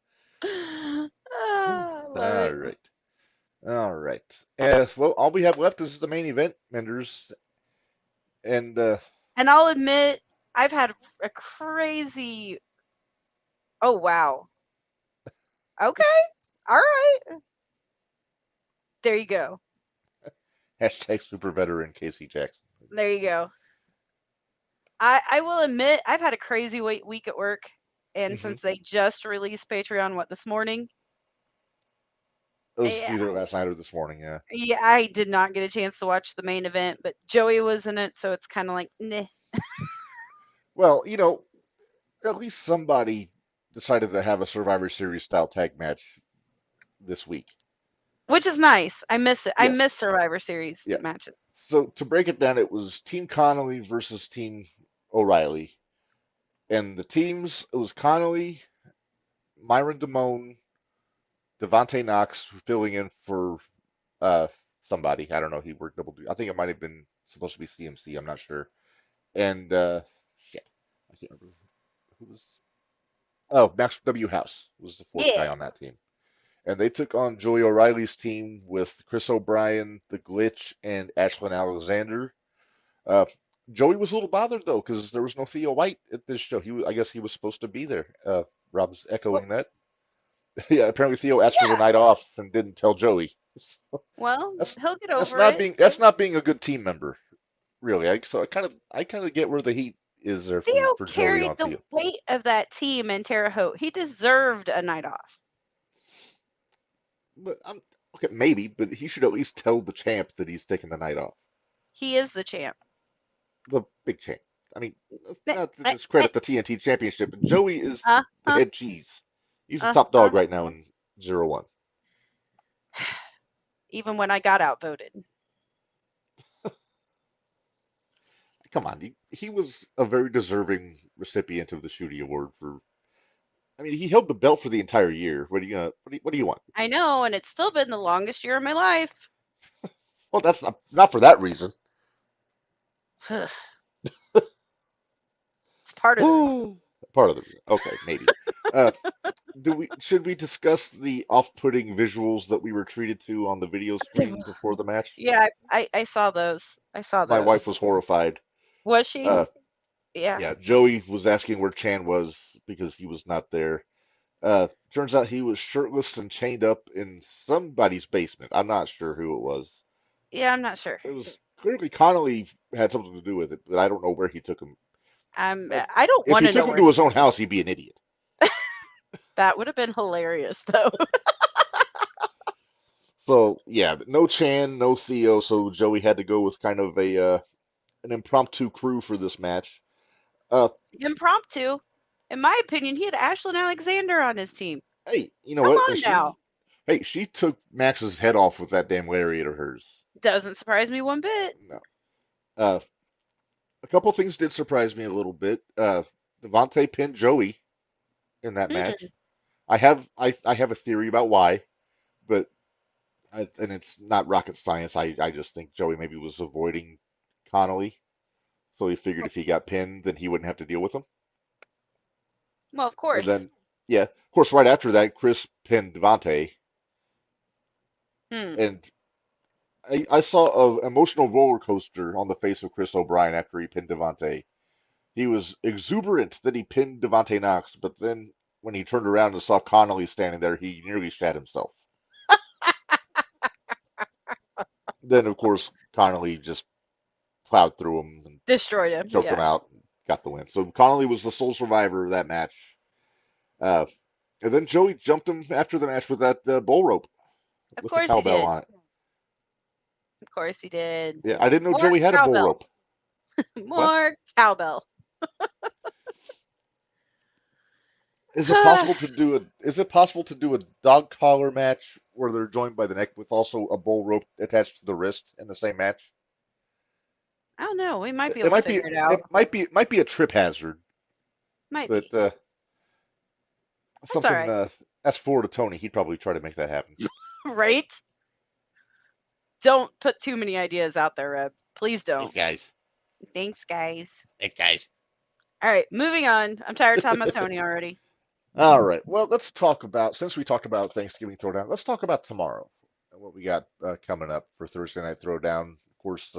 All right. Well, all we have left is the main event, Minderz. And I'll admit, I've had a crazy. Oh wow. Okay. All right. There you go. Hashtag super veteran Casey Jackson. There you go. I will admit I've had a crazy week at work, and since they just released Patreon, this morning? It was Yeah, either last night or this morning, yeah. yeah, I did not get a chance to watch the main event, but Joey was in it, so it's kind of like, nah. Well, at least somebody decided to have a Survivor Series style tag match this week. Which is nice. I miss it. I Yes. miss Survivor Series Yeah. matches. So to break it down, it was Team Connolly versus Team O'Reilly. And the teams, it was Connolly, Myron Damone, Devontae Knox filling in for somebody. I don't know. He worked double duty. I think it might have been supposed to be CMC. I'm not sure. And shit, I can't remember who was. Oh, Max W. House was the fourth guy Yeah. on that team. And they took on Joey O'Reilly's team with Chris O'Brien, The Glitch, and Ashlyn Alexander. Joey was a little bothered though because there was no Theo White at this show. I guess he was supposed to be there. Rob's echoing that. Yeah, apparently Theo asked for the night off and didn't tell Joey. Well, That's he'll get that's over not it. that's not being a good team member, really. I kind of get where the heat is there Theo for Joey carried on the Theo. weight of that team in Terre Haute. He deserved a night off. But okay, maybe, but he should at least tell the champ that he's taking the night off. He is the champ. The big champ. I mean, Eh, not to eh, discredit the TNT Championship, but Joey is the uh-huh, head cheese. He's the top dog right now in 0-1. Even when I got outvoted. Come on, he was a very deserving recipient of the Shooty Award for. I mean, he held the belt for the entire year. What do you want? I know, and it's still been the longest year of my life. Well, that's not for that reason. It's part of the reason. Part of the reason. Okay, maybe. Should we discuss the off-putting visuals that we were treated to on the video screen before the match? Yeah, I saw those. I saw those. My wife was horrified. Was she? Yeah. Yeah. Joey was asking where Chan was because he was not there. Turns out he was shirtless and chained up in somebody's basement. I'm not sure who it was. Yeah, I'm not sure. It was clearly Connolly had something to do with it, but I don't know where he took him. I don't If want he to took know him where to his own house, he'd be an idiot. that would have been hilarious, though. So yeah, no Chan, no Theo, so Joey had to go with kind of an impromptu crew for this match. Impromptu. In my opinion, he had Ashlyn Alexander on his team. Hey, you know Come what? on now. Hey, she took Max's head off with that damn lariat of hers. Doesn't surprise me one bit. No. A couple things did surprise me a little bit. Devontae pinned Joey in that match. I have a theory about why, but and it's not rocket science. I just think Joey maybe was avoiding Connolly, so he figured if he got pinned, then he wouldn't have to deal with him. Well, of course. And then, yeah, of course, right after that, Chris pinned Devontae, and I saw an emotional roller coaster on the face of Chris O'Brien after he pinned Devontae. He was exuberant that he pinned Devontae Knox, but then when he turned around and saw Connolly standing there, he nearly shat himself. Then, of course, Connolly just plowed through him and destroyed him, choked him out, and got the win. So Connolly was the sole survivor of that match. And then Joey jumped him after the match with that bull rope. Of with course the he cowbell did. on it. Of course he did. Yeah, I didn't know More Joey had a bull cowbell. rope. More cowbell. Is it possible to do a dog collar match where they're joined by the neck with also a bull rope attached to the wrist in the same match? I don't know. We might be able to figure it out. It might be a trip hazard. Might but, be. Something right. that's forward to Tony. He'd probably try to make that happen. Right? Don't put too many ideas out there, Reb. Please don't. Thanks, guys. Thanks, guys. All right, moving on. I'm tired of talking about Tony already. All right. Well, let's talk about, since we talked about Thanksgiving Throwdown, let's talk about tomorrow and what we got coming up for Thursday Night Throwdown. Of course,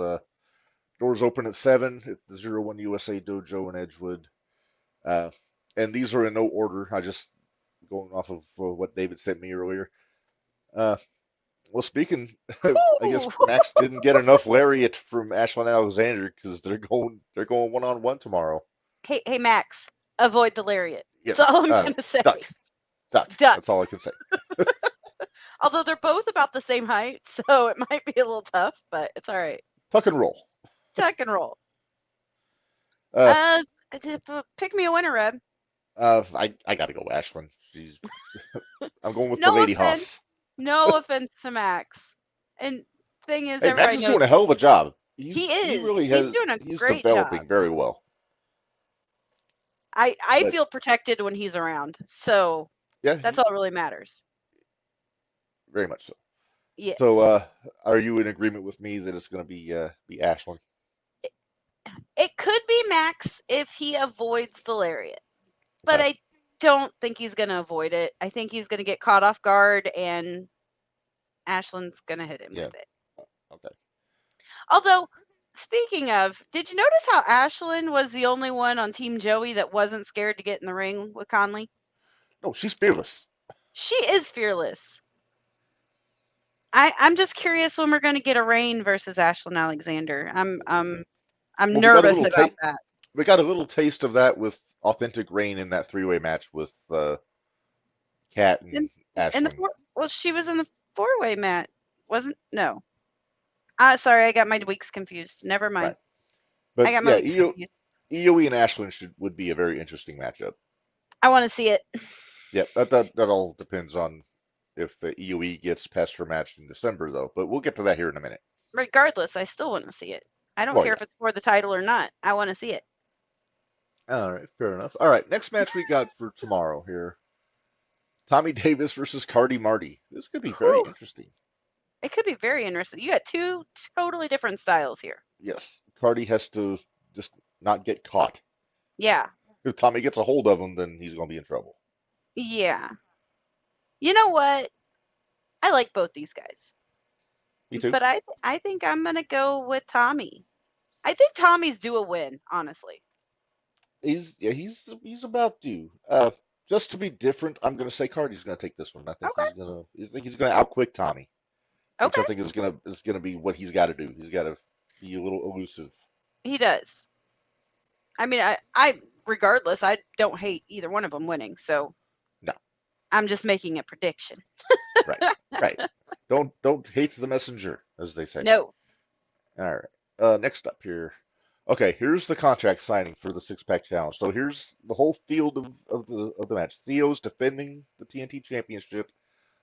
doors open at 7 at the 01 USA Dojo in Edgewood. And these are in no order. I just going off of what David sent me earlier. Well, speaking, I guess Max didn't get enough lariat from Ashlyn Alexander because they're going 1-on-1 tomorrow. Hey, Max, avoid the lariat. That's Yes, all I'm gonna say. duck. Duck. That's all I can say. Although they're both about the same height, so it might be a little tough, but it's all right. Tuck and roll. Tuck and roll. Uh, Pick me a winner, Reb. I gotta go Ashlyn. I'm going with the No Lady offense. Hoss. No offense to Max. And thing is, Hey, Max everybody is knows doing a hell of a job. he is. He really He's doing a he's great developing job. very well. I But- feel protected when he's around, so Yeah, that's all that really matters. very much so. Yes. So, are you in agreement with me that it's going to be Ashlyn? It could be Max if he avoids the lariat, but Okay. I don't think he's going to avoid it. I think he's going to get caught off guard, and Ashlyn's going to hit him Yeah. with it. Okay. Although, speaking of, did you notice how Ashlyn was the only one on Team Joey that wasn't scared to get in the ring with Conley? No, she's fearless. She is fearless. I'm just curious when we're going to get a Rain versus Ashlyn Alexander. I'm Well, nervous about that. We got a little taste of that with Authentic Rain in that three-way match with Kat and Ashlyn. Well, she was in the four-way match, wasn't? No. Sorry, I got my weeks confused. Never mind. Right. But I got my weeks confused. EOE and Ashlyn would be a very interesting matchup. I want to see it. Yeah, that all depends on if EOE gets past her match in December, though. But we'll get to that here in a minute. Regardless, I still want to see it. I don't Well, care if it's for the title or not. I want to see it. All right, fair enough. All right, next match we got for tomorrow here. Tommy Davis versus Cardi Marty. This could be very interesting. It could be very interesting. You got two totally different styles here. Yes, Cardi has to just not get caught. Yeah. If Tommy gets a hold of him, then he's going to be in trouble. Yeah. You know what? I like both these guys. Me too. But I think I'm going to go with Tommy. I think Tommy's due a win, honestly. He's about due. Just to be different, I'm going to say Cardi's going to take this one. I think he's going to outquick Tommy. Which I think is going to be what he's got to do. He's got to be a little elusive. He does. I mean, I regardless, I don't hate either one of them winning. So no, I'm just making a prediction. Right. Don't hate the messenger, as they say. No. All right. Next up here. Okay, here's the contract signing for the six-pack challenge. So here's the whole field of the match. Theo's defending the TNT Championship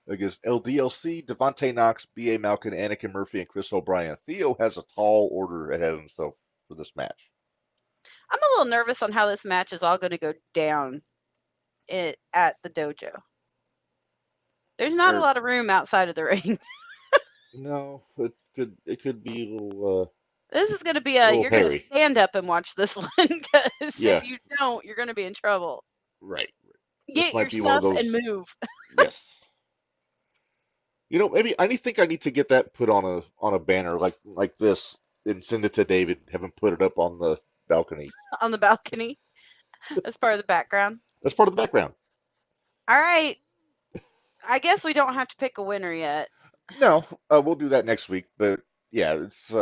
against LDLC, Devontae Knox, B.A. Malkin, Anakin Murphy, and Chris O'Brien. Theo has a tall order ahead of himself for this match. I'm a little nervous on how this match is all going to go down at the dojo. There's not a lot of room outside of the ring. No, it could be a little. This is going to be you're going to stand up and watch this one because if you don't, you're going to be in trouble. Right. Get your stuff and move. Yes. You know, maybe I think I need to get that put on a banner like this and send it to David. Have him put it up on the balcony. On the balcony, as part of the background. That's part of the background. All right. I guess we don't have to pick a winner yet. No, we'll do that next week. But yeah, it's.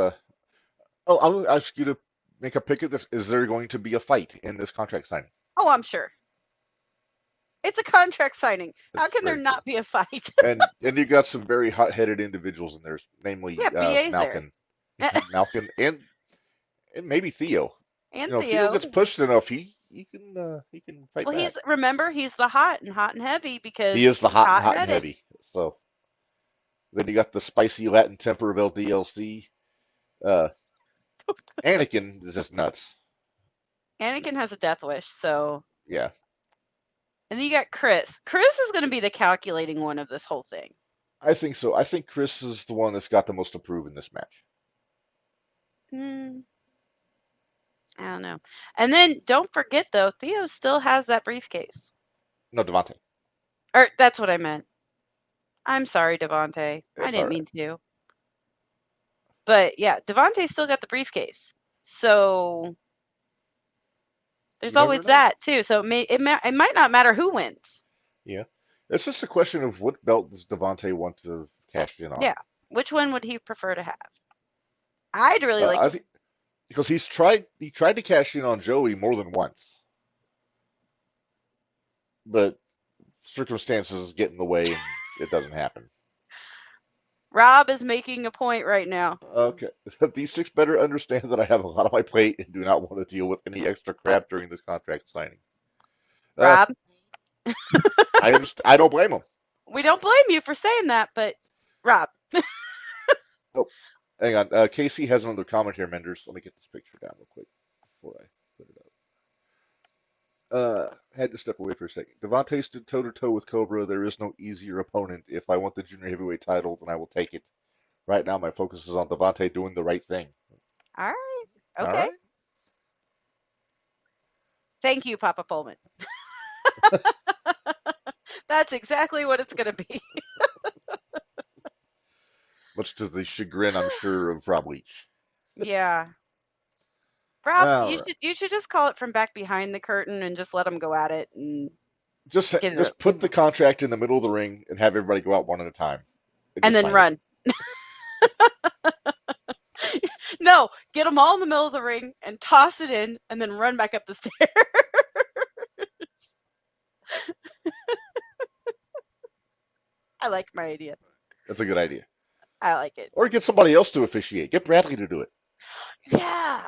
I'll ask you to make a pick of this. Is there going to be a fight in this contract signing? Oh, I'm sure. It's a contract signing. How can there not be a fight? and you got some very hot-headed individuals in there, namely Malkin, Malkin, and maybe Theo. And Theo. Theo gets pushed enough, he can fight back. He's the hot and heavy because he is the hot and heavy. So then you got the spicy Latin temper of LDLC. Anakin is just nuts. Anakin has a death wish, so yeah. And then you got Chris. Chris is going to be the calculating one of this whole thing. I think so. I think Chris is the one that's got the most to prove in this match. I don't know. And then don't forget, though, Theo still has that briefcase. No, Devontae. Or that's what I meant. I'm sorry, Devontae. I didn't mean to. But yeah, Devontae's still got the briefcase. So there's always that too. So it might not matter who wins. Yeah, it's just a question of what belt does Devontae want to cashed in on. Yeah. Which one would he prefer to have? I'd really like. I think because he tried to cash in on Joey more than once, but circumstances get in the way and it doesn't happen. Rob is making a point right now. Okay, these six better understand that I have a lot on my plate and do not want to deal with any extra crap during this contract signing. Rob, I understand. I don't blame him. we don't blame you for saying that, but Rob. Oh, hang on. Casey has another comment here, Menders. Let me get this picture down real quick before I put it up. Had to step away for a second. Devontae stood toe to toe with Cobra. There is no easier opponent. If I want the junior heavyweight title, then I will take it. Right now, my focus is on Devontae doing the right thing. All right. All Okay. right. Thank you, Papa Pullman. That's exactly what it's going to be. Much to the chagrin, I'm sure, of Rob Leach. Yeah. Rob, All you right. should just call it from back behind the curtain and just let them go at it and Just get it put the contract in the middle of the ring and have everybody go out one at a time. and then run. No, get them all in the middle of the ring and toss it in and then run back up the stairs. I like my idea. That's a good idea. I like it. Or get somebody else to officiate. Get Bradley to do it. Yeah.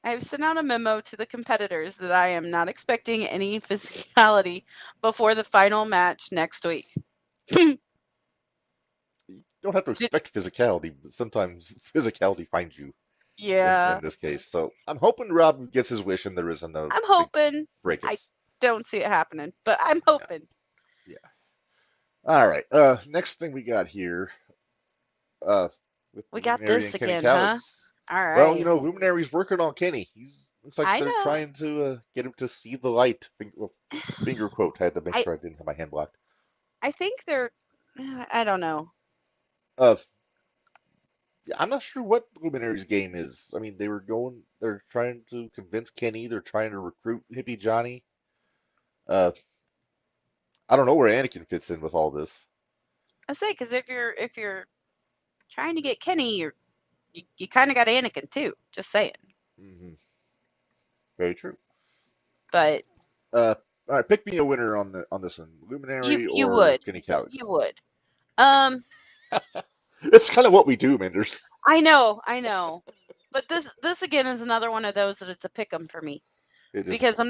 I've sent out a memo to the competitors that I am not expecting any physicality before the final match next week. You don't have to expect physicality, but sometimes physicality finds you. Yeah. In this case. So I'm hoping Rob gets his wish and there isn't no I'm hoping. breakage. I don't see it happening, but I'm hoping. Yeah. All right. Next thing we got here. We got this again, huh? All right. Well, you know, Luminary's working on Kenny. Looks like they're know. trying to get him to see the light. Finger quote. I had to make sure I didn't have my hand blocked. I think they're. I don't know. I'm not sure what Luminary's game is. I mean, they're trying to convince Kenny. They're trying to recruit Hippie Johnny. I don't know where Anakin fits in with all this. I say, because if you're trying to get Kenny, you kind of got Anakin too. Just saying. Mm-hmm. Very true. But all right, pick me a winner on this one, Luminary you or would. Kenny Callis. You would. It's kind of what we do, Minderz. I know. But this again is another one of those that it's a pick 'em for me. Because I'm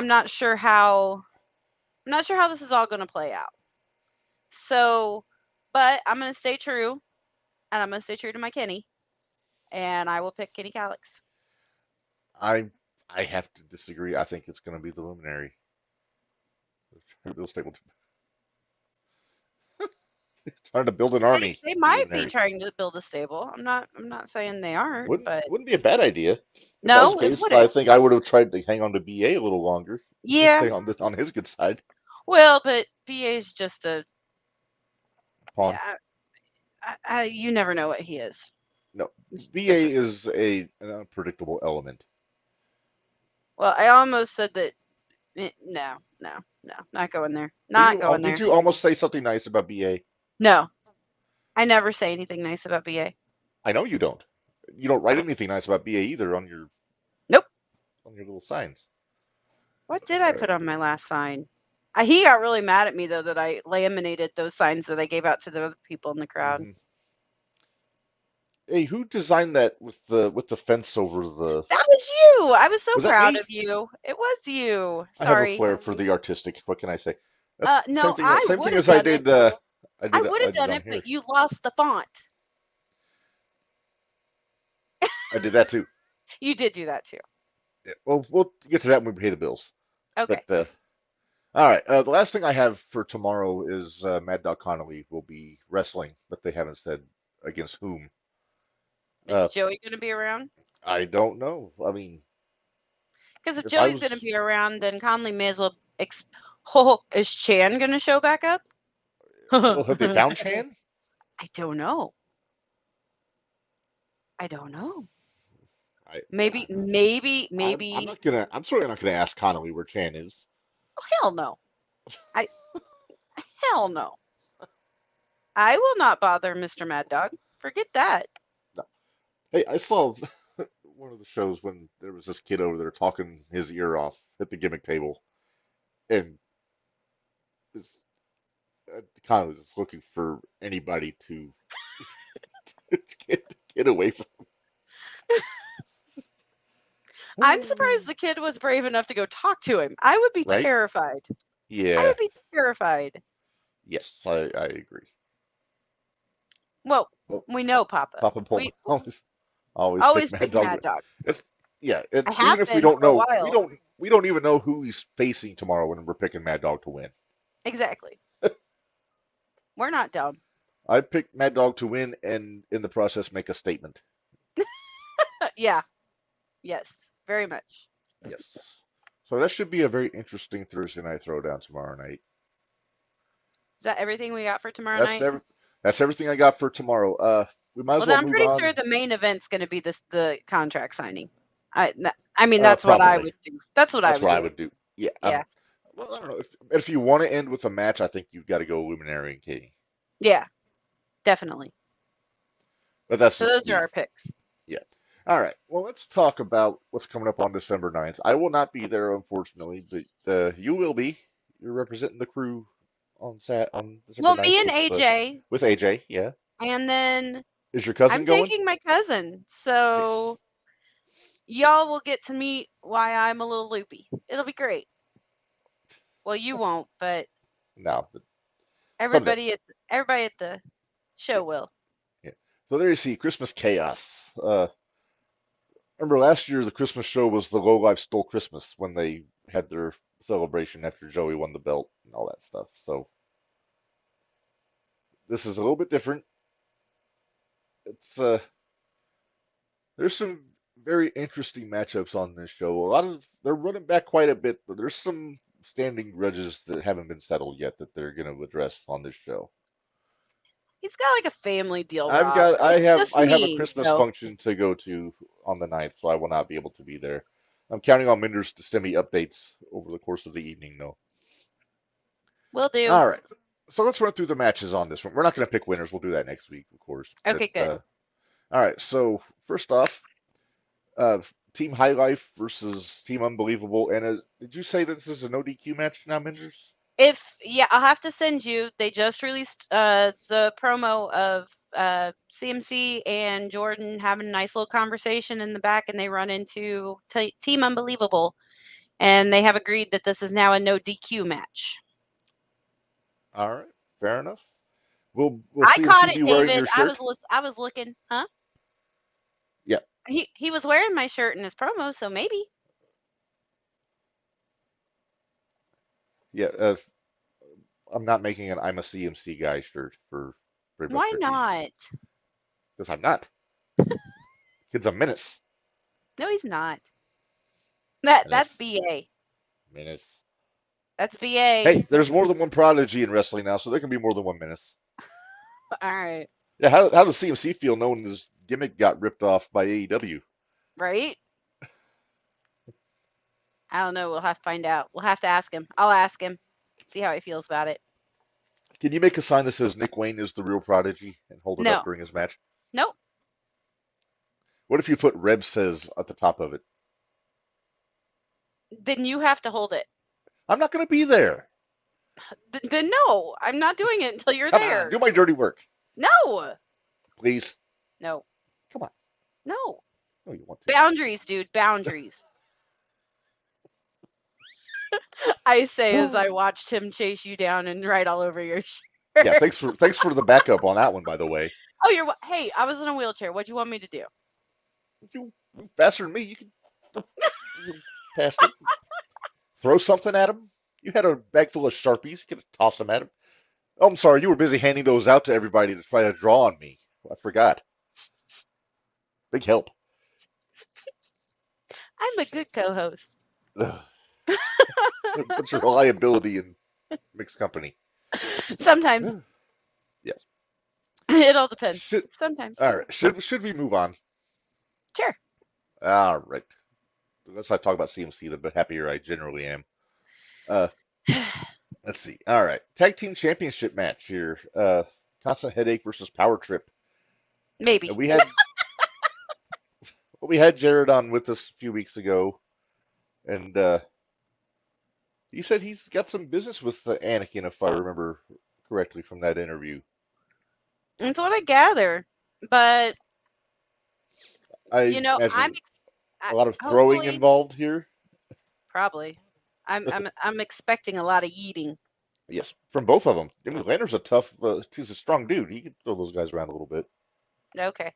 not sure how this is all going to play out. So, but I'm going to stay true, and I'm going to stay true to my Kenny, and I will pick Kenny Calix. I have to disagree. I think it's going to be the Luminary. Trying to build an army. They might be trying to build a stable. I'm not saying they aren't. Wouldn't be a bad idea. No, it wouldn't. I think I would have tried to hang on to BA a little longer. Yeah. Stay on his good side. Well, but BA is just a pawn. You never know what he is. No, BA is an unpredictable element. Well, I almost said that. No, not going there. Not going there. Did you almost say something nice about BA? No, I never say anything nice about BA. I know you don't. You don't write anything nice about BA either on your. Nope. On your little signs. What did I put on my last sign? He got really mad at me though that I laminated those signs that I gave out to the other people in the crowd. Mm-hmm. Hey, who designed that with the fence over the? That was you. I was so proud of you. It was you. Sorry. I have a flair for the artistic. What can I say? No, same thing as I did. I would have done it, but you lost the font. I did that too. You did do that too. Yeah, well, we'll get to that when we pay the bills. Okay. But, all right. The last thing I have for tomorrow is Mad Dog Connolly will be wrestling, but they haven't said against whom. Is Joey going to be around? I don't know. I mean, because if Joey's going to be around, then Conley may as well. Is Chan going to show back up? Well, have they found Chan? I don't know. Maybe. I'm certainly not gonna ask Connolly where Chan is. Oh, hell no. Hell no. I will not bother Mr. Mad Dog. Forget that. No. Hey, I saw one of the shows when there was this kid over there talking his ear off at the gimmick table, and was kind of was just looking for anybody to get away from. I'm surprised the kid was brave enough to go talk to him. I would be Right? terrified. I Yeah. would be terrified. Yes, I agree. Well, Oh, we know Papa. Papa Pullman always Always pick pick Mad Mad Dog. It's yeah. I Even have if we been don't for a know, while. we don't even know who he's facing tomorrow when we're picking Mad Dog to win. Exactly. We're not dumb. I picked Mad Dog to win and in the process make a statement. Yeah. Yes. Very much. Yes. So that should be a very interesting Thursday night throwdown tomorrow night. Is that everything we got for tomorrow night? That's everything I got for tomorrow. We might as well I'm move pretty on. sure the main event's going to be the contract signing. I mean, that's what I would do. That's what I would do. Yeah. Yeah. Well, I don't know. If you want to end with a match, I think you've got to go Luminary and Katie. Yeah. Definitely. But that's So just those are our picks. Yeah. All right. Well, let's talk about what's coming up on December 9th. I will not be there, unfortunately, but you will be. You're representing the crew on December 9th. Me and AJ. With AJ, yeah. And then Is your cousin going? I'm taking my cousin. So y'all will get to meet why I'm a little loopy. It'll be great. Well, you won't, but no. But everybody at the show will. Yeah. So there you see Christmas chaos. Remember last year the Christmas show was the Low Life Stole Christmas when they had their celebration after Joey won the belt and all that stuff. So this is a little bit different. It's there's some very interesting matchups on this show. They're running back quite a bit, but there's some standing grudges that haven't been settled yet that they're going to address on this show. He's got like a family deal. I have a Christmas so. function to go to on the 9th, so I will not be able to be there. I'm counting on Minderz to send me updates over the course of the evening, though. Will do. All right. So let's run through the matches on this one. We're not going to pick winners. We'll do that next week, of course. Okay, good. All right. So first off, Team High Life versus Team Unbelievable. And did you say that this is a no DQ match now, Minderz? I'll have to send you. They just released the promo of CMC and Jordan having a nice little conversation in the back, and they run into Team Unbelievable, and they have agreed that this is now a no DQ match. All right, fair enough. We'll I caught it, David. I was looking, huh? Yeah. He was wearing my shirt in his promo, so maybe. Yeah, I'm not making an I'm a CMC guy shirt for Why not? Because I'm not. Kid's a menace. No, he's not. That's BA. Menace. That's BA. Hey, there's more than one prodigy in wrestling now, so there can be more than one menace. All right. Yeah, how does CMC feel knowing his gimmick got ripped off by AEW? Right? I don't know. We'll have to find out. We'll have to ask him. I'll ask him. See how he feels about it. Can you make a sign that says Nick Wayne is the real prodigy and hold it up during his match? Nope. What if you put Reb Says at the top of it? Then you have to hold it. I'm not going to be there. Then no, I'm not doing it until you're Come there. on, do my dirty work. No. Please. No. Come on. No. No, you want to. Boundaries, dude. Boundaries. I say as I watched him chase you down and write all over your shirt. Yeah, thanks for the backup on that one, by the way. Oh, hey, I was in a wheelchair. What do you want me to do? You faster than me. You can pass it. Throw something at him. You had a bag full of Sharpies. You could toss them at him. Oh, I'm sorry. You were busy handing those out to everybody to try to draw on me. I forgot. Big help. I'm a good co-host. What's your reliability in mixed company? Sometimes. Yes. It all depends. Sometimes. All right. Should we move on? Sure. All right. The less I talk about CMC, the happier I generally am. Let's see. All right. Tag Team Championship match here. constant headache versus power trip. Maybe. And we had Jared on with us a few weeks ago, and he said he's got some business with Anakin, if I remember correctly from that interview. That's what I gather. But I I'm imagine a lot of throwing hopefully, involved here. probably. I'm expecting a lot of eating. Yes, from both of them. I mean, Lander's he's a strong dude. He can throw those guys around a little bit. Okay.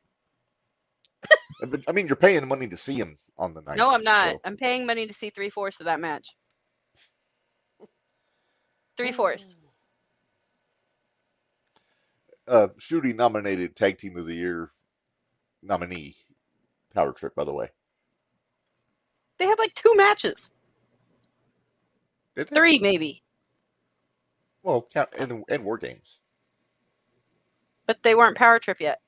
But, I mean, you're paying money to see him on the night. No, I'm not. So. I'm paying money to see 3/4 of that match. 3/4. Shooty nominated Tag Team of the Year nominee, Power Trip, by the way. They had like 2 matches. Did they? 3 maybe. Well, count and War Games. But they weren't Power Trip yet.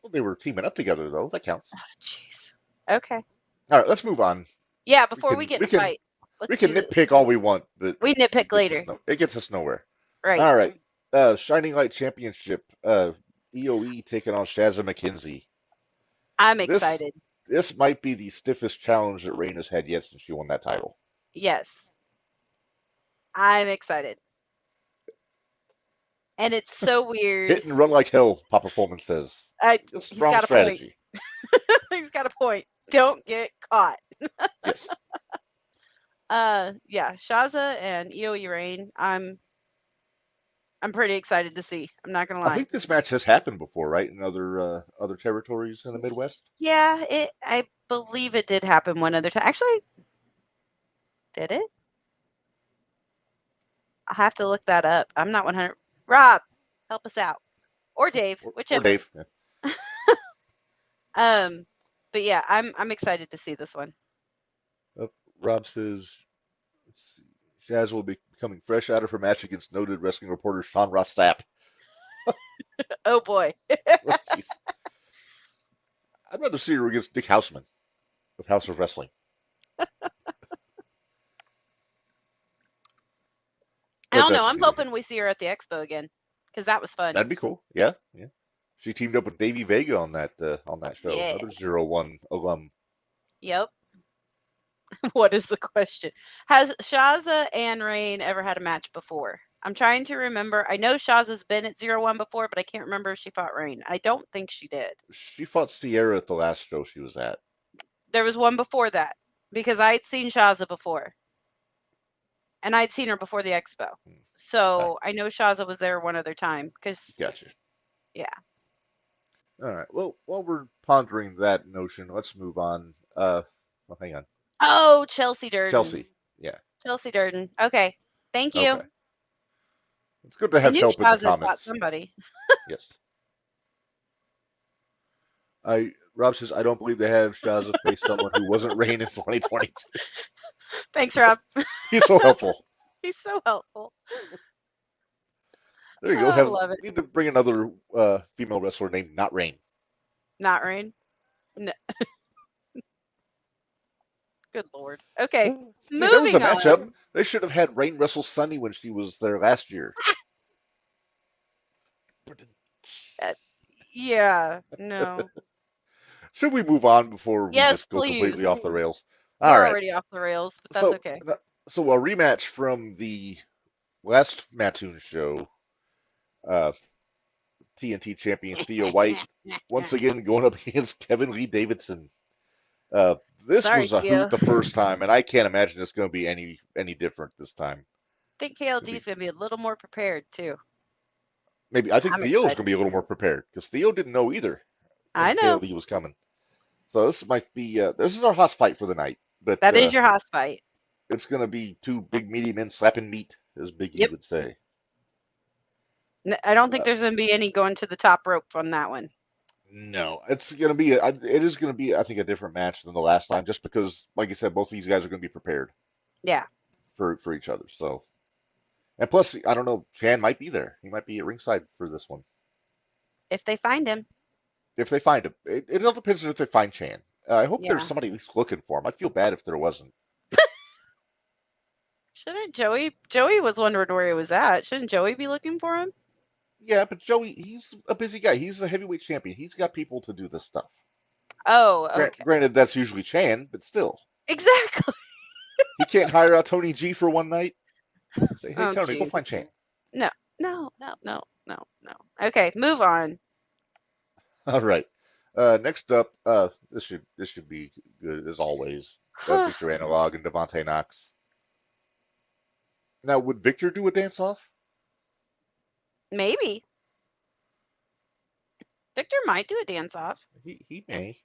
Well, they were teaming up together, though. That counts. Oh, jeez. Okay. All right, let's move on. Yeah, before we get in a fight. We can nitpick all we want, but we nitpick later. It gets us nowhere. Right. All right. Shining Light Championship. EOE taking on Shazza McKenzie. I'm excited. This might be the stiffest challenge that Rain has had yet since she won that title. Yes. I'm excited. And it's so weird. Hit and run like hell, Papa Pullman says. He's got strategy. A point. He's got a point. Don't get caught. Yes. Yeah, Shazza and EOE Rain, I'm pretty excited to see. I'm not gonna lie. I think this match has happened before, right? In other territories in the Midwest. Yeah, I believe it did happen one other time. Actually, did it? I'll have to look that up. I'm not 100. Rob, help us out, or Dave, whichever. Or Dave. Yeah. But yeah, I'm excited to see this one. Rob says Shaz will be coming fresh out of her match against noted wrestling reporter Sean Ross Sapp. Oh boy. Oh, I'd rather see her against Dick Houseman of House of Wrestling. I don't know. I'm hoping we see her at the expo again because that was fun. That'd be cool. Yeah. She teamed up with Davey Vega on that show. Yeah. Another 0-1 alum. Yep. What is the question? Has Shazza and Rain ever had a match before? I'm trying to remember. I know Shazza's been at 0-1 before, but I can't remember if she fought Rain. I don't think she did. She fought Sierra at the last show she was at. There was one before that because I had seen Shazza before. And I'd seen her before the expo. So I know Shazza was there one other time. Gotcha. Yeah. All right. Well, while we're pondering that notion, let's move on. Well, hang on. Oh, Chelsea Durden. Chelsea. Yeah. Chelsea Durden. Okay. Thank you. Okay. It's good to have help in the comments. Fought somebody. Yes. Rob says, I don't believe they have Shazza face someone who wasn't Rain in 2022. Thanks, Rob. He's so helpful. He's so helpful. There you go. I love it. Need to bring another female wrestler named Not Rain. Not Rain? No. Good Lord. Okay. See, there was a matchup. They should have had Rain wrestle Sunny when she was there last year. Yeah. No. Should we move on before we just go completely off the rails? All right. We're already off the rails, but that's okay. So a rematch from the last Mattoon show. TNT champion Theo White once again going up against Kevin Lee Davidson. This was a hoot the first time, and I can't imagine it's going to be any different this time. I think KLD is going to be a little more prepared too. Maybe I think Theo is going to be a little more prepared because Theo didn't know either. I know KLD was coming, so this might be this is our house fight for the night. But that is your house fight. It's going to be two big meaty men slapping meat, as Biggie would say. I don't think there's going to be any going to the top rope on that one. No, it's going to be. It is going to be, I think, a different match than the last time, just because, like I said, both of these guys are going to be prepared. Yeah. For each other. So, and plus, I don't know, Chan might be there. He might be at ringside for this one. If they find him. If they find him, it all depends on if they find Chan. I hope there's somebody at least looking for him. I'd feel bad if there wasn't. Shouldn't Joey? Joey was wondering where he was at. Shouldn't Joey be looking for him? Yeah, but Joey, he's a busy guy. He's a heavyweight champion. He's got people to do this stuff. Oh, okay. Granted, that's usually Chan, but still, Exactly. he can't hire out Tony G for one night. Say, hey Oh, Tony, go jeez. find Chan. No, no, no, no, no, no. Okay, move on. All right. Next up, this should be good as always. Victor Analog and Devontae Knox. Now, would Victor do a dance off? Maybe. Victor might do a dance off. He may.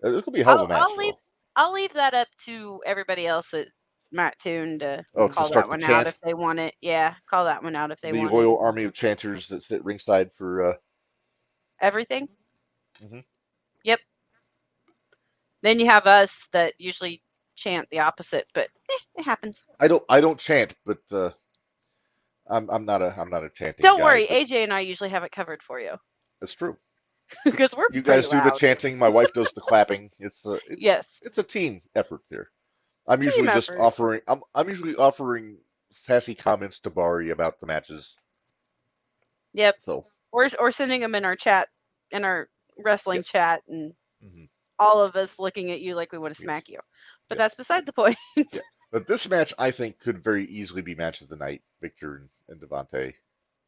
This could be a hell of a match, though. I'll leave that up to everybody else at Matt Toon to Oh, call to start that the one chant. out if they want it. Yeah, call that one out if they The want loyal it. army of chanters that sit ringside for Everything? Mhm. Yep. Then you have us that usually chant the opposite, but it happens. I don't chant, but I'm not a chanting Don't guy. worry, But AJ and I usually have it covered for you it's true. because we're You pretty guys do the loud. chanting. My wife does the clapping. Yes, It's a team effort there. I'm team usually just effort. offering. I'm usually offering sassy comments to Bari about the matches. Yep. So Or sending them in our chat, in our wrestling Yes. chat, and mhm. all of us looking at you like we want to smack you. But Yeah. that's beside the point. Yeah. But this match, I think, could very easily be match of the night. Victor and Devontae.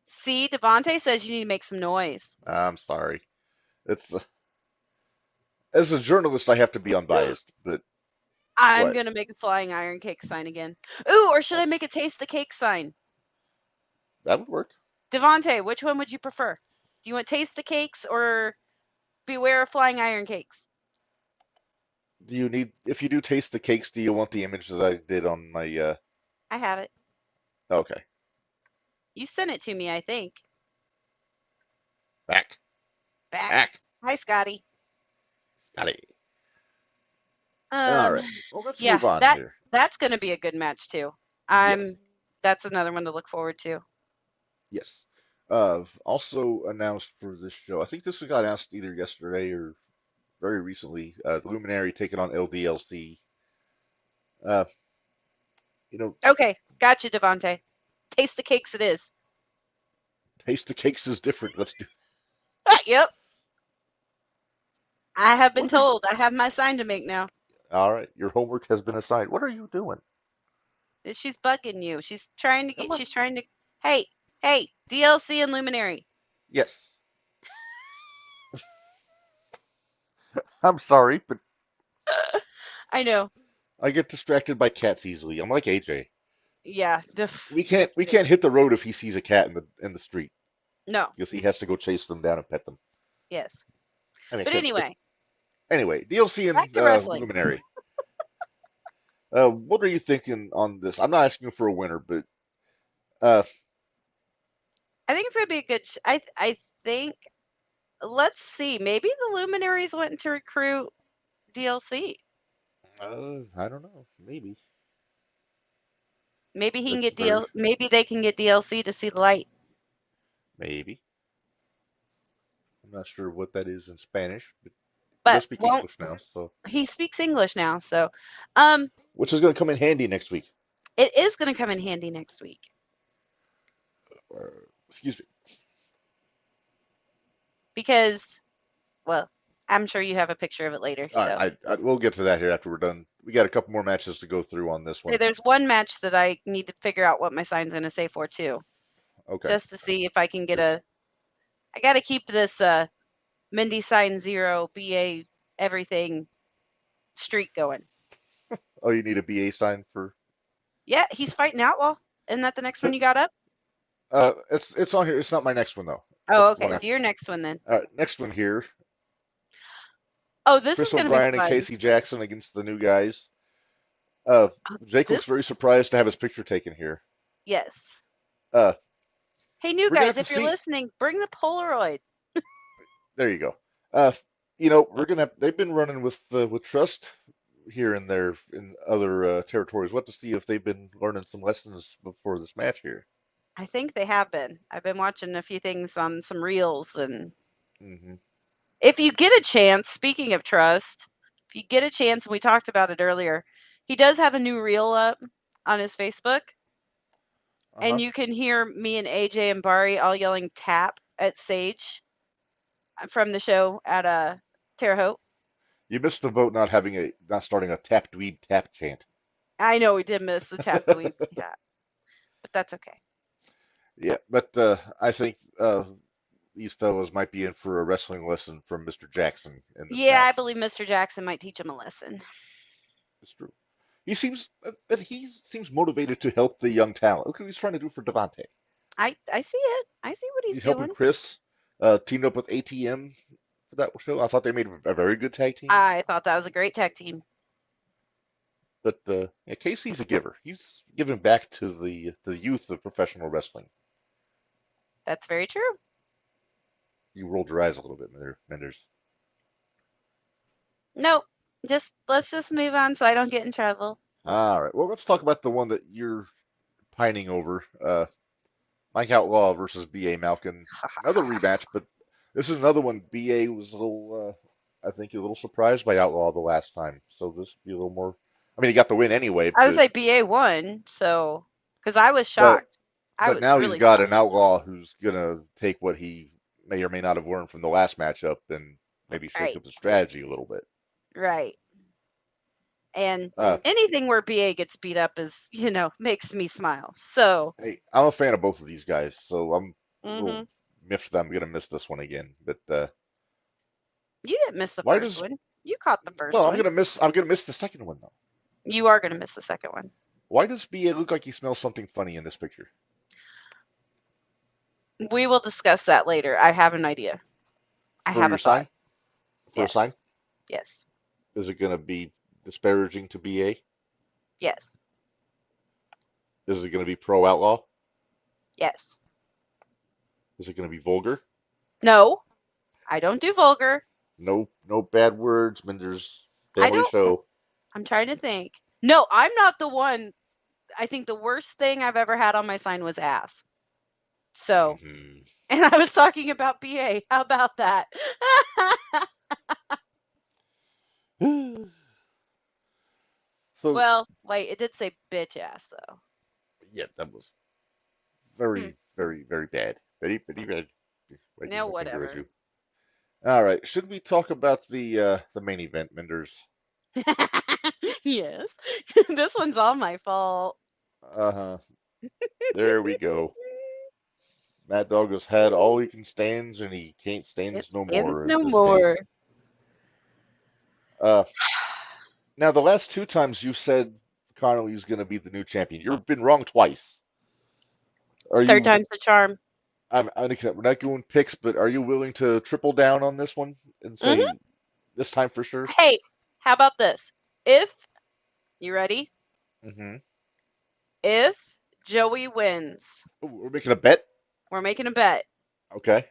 See, Devontae says you need to make some noise. I'm sorry. It's as a journalist, I have to be unbiased. But I'm What? gonna make a flying iron cake sign again. Ooh, or should I make a Nice. taste the cake sign? That would work. Devontae, which one would you prefer? Do you want taste the cakes or beware of flying iron cakes? Do you need? If you do taste the cakes, do you want the image that I did on my? I have it. Okay. You sent it to me, I think. Back. Back. Hi, Scotty. Scotty. All right. Well, let's Yeah, move on that here. that's gonna be a good match too. Yes. That's another one to look forward to. Yes. Also announced for this show, I think this got announced either yesterday or very recently. Luminary taking on LDLC. Uh, Okay, gotcha, Devontae. Taste the cakes it is. taste the cakes is different. Let's do. Yep. I have been What are you- told. I have my sign to make now. All right. Your homework has been assigned. What are you doing? She's bugging you. She's trying to Am get. I- She's trying to. Hey, DLC and Luminary. Yes. I'm sorry, but I know. I get distracted by cats easily. I'm like AJ. Yeah. We can't hit the road if he sees a cat in the street No. because he has to go chase them down and pet them. Yes. I mean, But anyway, DLC back and to wrestling. Luminary. What are you thinking on this? I'm not asking for a winner, but I think it's gonna be a good. I think. Let's see. Maybe the Luminaries went to recruit DLC. I don't know. Maybe. Maybe he can That's get Maybe they can get DLC to see the light. Maybe. I'm not sure what that is in Spanish, but he But does speak English now, so he speaks English now, so which is going to come in handy next week. it is going to come in handy next week. Excuse me. Because, well, I'm sure you have a picture of it later. All So right, we'll get to that here after we're done. We got a couple more matches to go through on this one. see, there's one match that I need to figure out what my sign's going to say for too, Okay. just to see if I can get a. I got to keep this Mindy sign 0 BA everything streak going. Oh, you need a BA sign for? Yeah, he's fighting Outlaw. Isn't that the next one you got up? It's on here. It's not my next one though. Oh, That's the one okay. Do your next one then. All right, next one here. Oh, this Chris is going to be O'Brien fun. and Casey Jackson against the new guys. Jake looks this- very surprised to have his picture taken here. Yes. Uh, Hey, new we're gonna guys, have if to you're see- listening, bring the Polaroid. There you go. They've been running with Trust here and there in other territories. We'll have to see if they've been learning some lessons before this match here. I think they have been. I've been watching a few things on some reels, and Mm-hmm. if you get a chance, speaking of Trust, if you get a chance, and we talked about it earlier, he does have a new reel up on his Facebook. and you can hear me and AJ and Bari all yelling "tap" at Sage from the show at Terre Haute. You missed the vote not starting a tap dweeb tap chant. I know we did miss the tap dweeb, yeah, but that's okay. Yeah, but I think these fellows might be in for a wrestling lesson from Mr. Jackson in this Yeah, I match. believe Mr. Jackson might teach him a lesson. It's true. He seems motivated to help the young talent. Look what he's trying to do for Devontae. I see it. I see what he's helping doing. Chris. Teamed up with ATM for that show. I thought they made a very good tag team. I thought that was a great tag team. But yeah, Casey's a giver. He's giving back to the youth of professional wrestling. That's very true. You rolled your eyes a little bit, Minderz. Nope. Let's just move on so I don't get in trouble. All right. Well, let's talk about the one that you're pining over. Mike Outlaw versus B.A. Malkin. Another rematch, but this is another one. B.A. was a little, I think, a little surprised by Outlaw the last time. So this will be a little more. I mean, he got the win anyway. I would say BA won, so because I was shocked. But now he's got an Outlaw who's gonna take what he may or may not have learned from the last matchup and maybe shake up the strategy a little bit. Right. And anything where BA gets beat up is, makes me smile. So hey, I'm a fan of both of these guys, so I'm a little miffed that I'm gonna miss this one again. But you didn't miss the first one. You caught the first one. Well, I'm gonna miss the second one though. You are gonna miss the second one. Why does BA look like he smells something funny in this picture? We will discuss that later. I have an idea. I have a thought. For a sign? Yes. Is it gonna be disparaging to BA? Yes. Is it gonna be pro Outlaw? Yes. Is it gonna be vulgar? No. I don't do vulgar. No bad words, Minderz. Family show. I'm trying to think. No, I'm not the one. I think the worst thing I've ever had on my sign was ass. So, and I was talking about BA. How about that? So, well, wait, it did say bitch ass though. Yeah, that was very, very, very bad. Very, very bad. No, whatever. All right, should we talk about the main event, Minderz? Yes, this one's all my fault. There we go. Mad Dog has had all he can stands, and he can't stands no more. No more. Now, the last two times you said Connolly's going to be the new champion, you've been wrong twice. Third time's the charm. We're not doing picks, but are you willing to triple down on this one and say this time for sure? Hey, how about this? If you ready? If Joey wins, we're making a bet. We're making a bet. Okay.